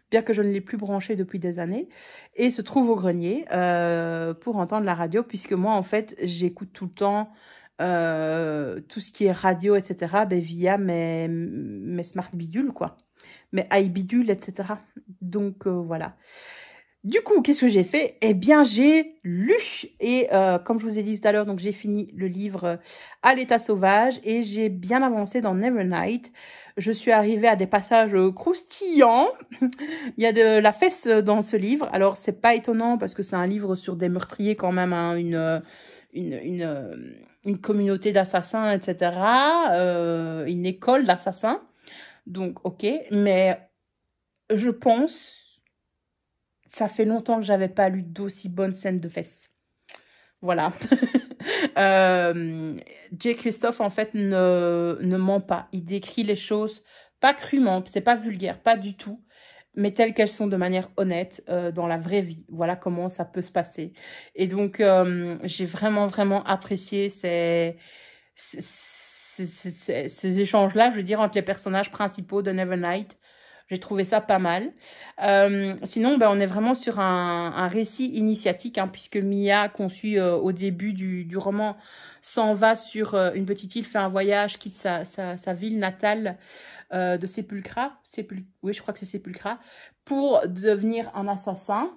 bien que je ne l'ai plus branché depuis des années. Et se trouve au grenier pour entendre la radio, puisque moi en fait j'écoute tout le temps tout ce qui est radio, etc. Ben, via mes smart bidules, quoi. Mes iBidules, etc. Donc voilà. Du coup, qu'est-ce que j'ai fait? Eh bien, j'ai lu et comme je vous ai dit tout à l'heure, donc j'ai fini le livre À l'état sauvage et j'ai bien avancé dans Nevernight. Je suis arrivée à des passages croustillants. Il y a de la fesse dans ce livre. Alors, c'est pas étonnant parce que c'est un livre sur des meurtriers quand même, hein, une communauté d'assassins, etc. Une école d'assassins. Donc, ok. Mais je pense... Ça fait longtemps que j'avais pas lu d'aussi bonnes scènes de fesses. Voilà. J. Christophe, en fait, ne ment pas. Il décrit les choses pas crûment, c'est pas vulgaire, pas du tout, mais telles qu'elles sont de manière honnête dans la vraie vie. Voilà comment ça peut se passer. Et donc, j'ai vraiment, vraiment apprécié ces échanges-là, je veux dire, entre les personnages principaux de Nevernight. J'ai trouvé ça pas mal. Sinon, ben, on est vraiment sur un récit initiatique, hein, puisque Mia, qu'on suit au début du roman, s'en va sur une petite île, fait un voyage, quitte sa ville natale de Sepulcra. Oui, je crois que c'est Sepulcra, pour devenir un assassin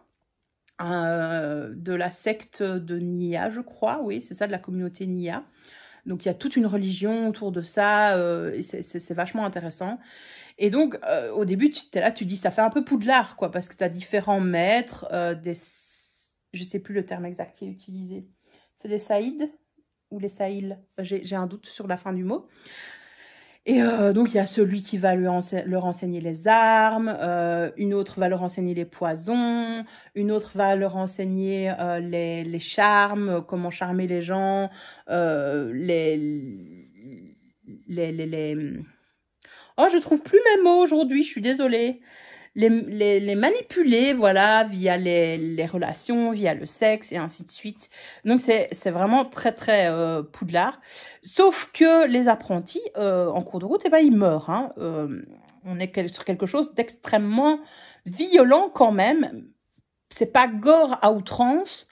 de la secte de Nia, je crois. Oui, c'est ça, de la communauté Nia. Donc, il y a toute une religion autour de ça, et c'est vachement intéressant. Et donc, au début, tu es là, tu dis, ça fait un peu Poudlard, quoi, parce que tu as différents maîtres, je sais plus le terme exact qui est utilisé. C'est des saïds ou les saïls? J'ai un doute sur la fin du mot. Et donc, il y a celui qui va leur enseigner les armes, une autre va leur enseigner les poisons, une autre va leur enseigner les charmes, comment charmer les gens, Oh, je trouve plus mes mots aujourd'hui, je suis désolée. Les manipuler, voilà, via les relations, via le sexe et ainsi de suite. Donc, c'est vraiment très, très Poudlard. Sauf que les apprentis, en cours de route, eh ben, ils meurent. Hein. On est sur quelque chose d'extrêmement violent quand même. C'est pas gore à outrance,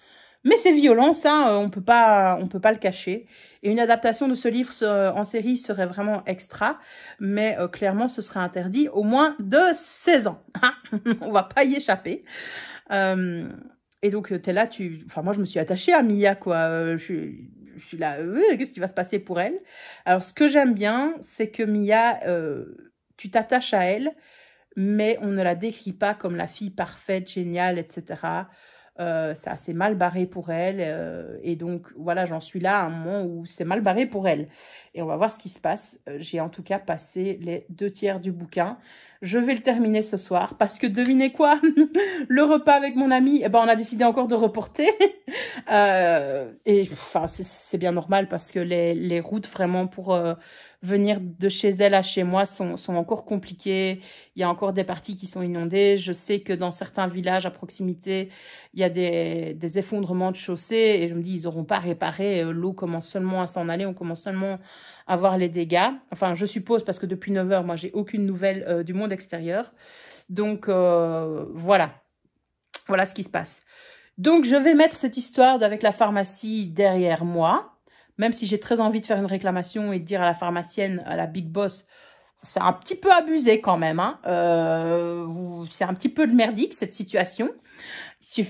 mais c'est violent, ça, on peut pas le cacher. Et une adaptation de ce livre en série serait vraiment extra, mais clairement, ce serait interdit au moins de 16 ans. On va pas y échapper. Et donc, t'es là, enfin, moi, je me suis attachée à Mia, quoi. Je suis là, qu'est-ce qui va se passer pour elle? Alors, ce que j'aime bien, c'est que Mia, tu t'attaches à elle, mais on ne la décrit pas comme la fille parfaite, géniale, etc., C'est assez mal barré pour elle. Et donc, voilà, j'en suis là à un moment où c'est mal barré pour elle. Et on va voir ce qui se passe. J'ai en tout cas passé les 2/3 du bouquin. Je vais le terminer ce soir parce que devinez quoi? Le repas avec mon ami, eh ben, on a décidé encore de reporter. Et enfin, c'est bien normal parce que les routes vraiment pour venir de chez elle à chez moi sont encore compliquées. Il y a encore des parties qui sont inondées. Je sais que dans certains villages à proximité, il y a des effondrements de chaussées et je me dis, ils n'auront pas réparé. L'eau commence seulement à s'en aller. On commence seulement à voir les dégâts. Enfin, je suppose parce que depuis 9 heures, moi, j'ai aucune nouvelle du monde extérieur. Donc, voilà. Voilà ce qui se passe. Donc, je vais mettre cette histoire avec la pharmacie derrière moi. Même si j'ai très envie de faire une réclamation et de dire à la pharmacienne, à la Big Boss, c'est un petit peu abusé quand même. Hein. C'est un petit peu de merdique, cette situation.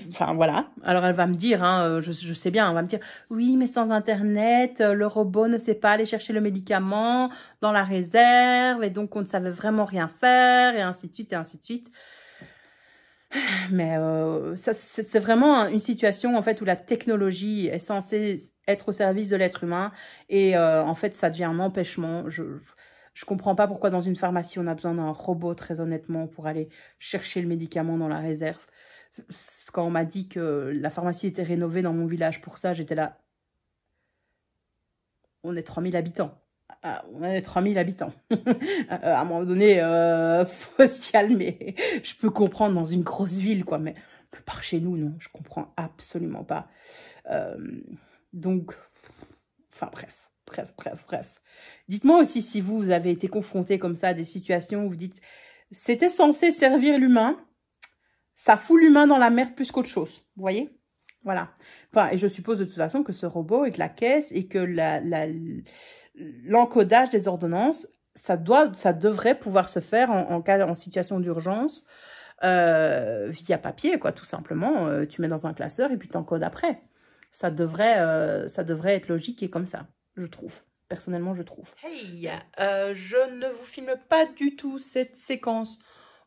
Enfin, voilà. Alors, elle va me dire, hein, je sais bien, elle va me dire, oui, mais sans Internet, le robot ne sait pas aller chercher le médicament dans la réserve, et donc on ne savait vraiment rien faire, et ainsi de suite, et ainsi de suite. Mais c'est vraiment une situation, en fait, où la technologie est censée être au service de l'être humain, et en fait, ça devient un empêchement. Je comprends pas pourquoi dans une pharmacie, on a besoin d'un robot, très honnêtement, pour aller chercher le médicament dans la réserve. Quand on m'a dit que la pharmacie était rénovée dans mon village pour ça, j'étais là. On est 3000 habitants. On est 3000 habitants. À un moment donné, faut se calmer. Je peux comprendre dans une grosse ville, quoi, mais par chez nous, non. Je comprends absolument pas. Donc, enfin bref. Dites-moi aussi si vous avez été confronté comme ça à des situations où vous dites « C'était censé servir l'humain ». Ça fout l'humain dans la merde plus qu'autre chose, vous voyez? Voilà. Enfin, et je suppose de toute façon que ce robot et que la caisse et que l'encodage des ordonnances, ça devrait pouvoir se faire en situation d'urgence via papier, quoi, tout simplement. Tu mets dans un classeur et puis t'encodes après. Ça devrait être logique et comme ça, je trouve. Personnellement, je trouve. Hey, je ne vous filme pas du tout cette séquence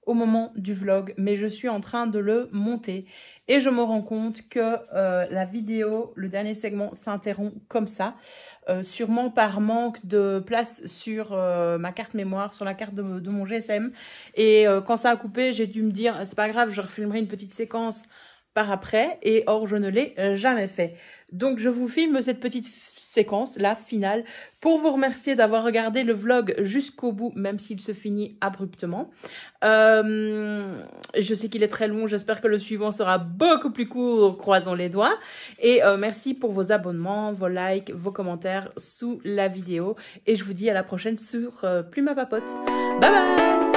au moment du vlog, mais je suis en train de le monter et je me rends compte que la vidéo, le dernier segment s'interrompt comme ça, sûrement par manque de place sur ma carte mémoire, sur la carte de mon GSM, et quand ça a coupé, j'ai dû me dire c'est pas grave, je refilmerai une petite séquence par après, et or je ne l'ai jamais fait. Donc je vous filme cette petite séquence, la finale, pour vous remercier d'avoir regardé le vlog jusqu'au bout, même s'il se finit abruptement. Je sais qu'il est très long, j'espère que le suivant sera beaucoup plus court, croisons les doigts. Et merci pour vos abonnements, vos likes, vos commentaires sous la vidéo. Et je vous dis à la prochaine sur Plume à Papote. Bye bye!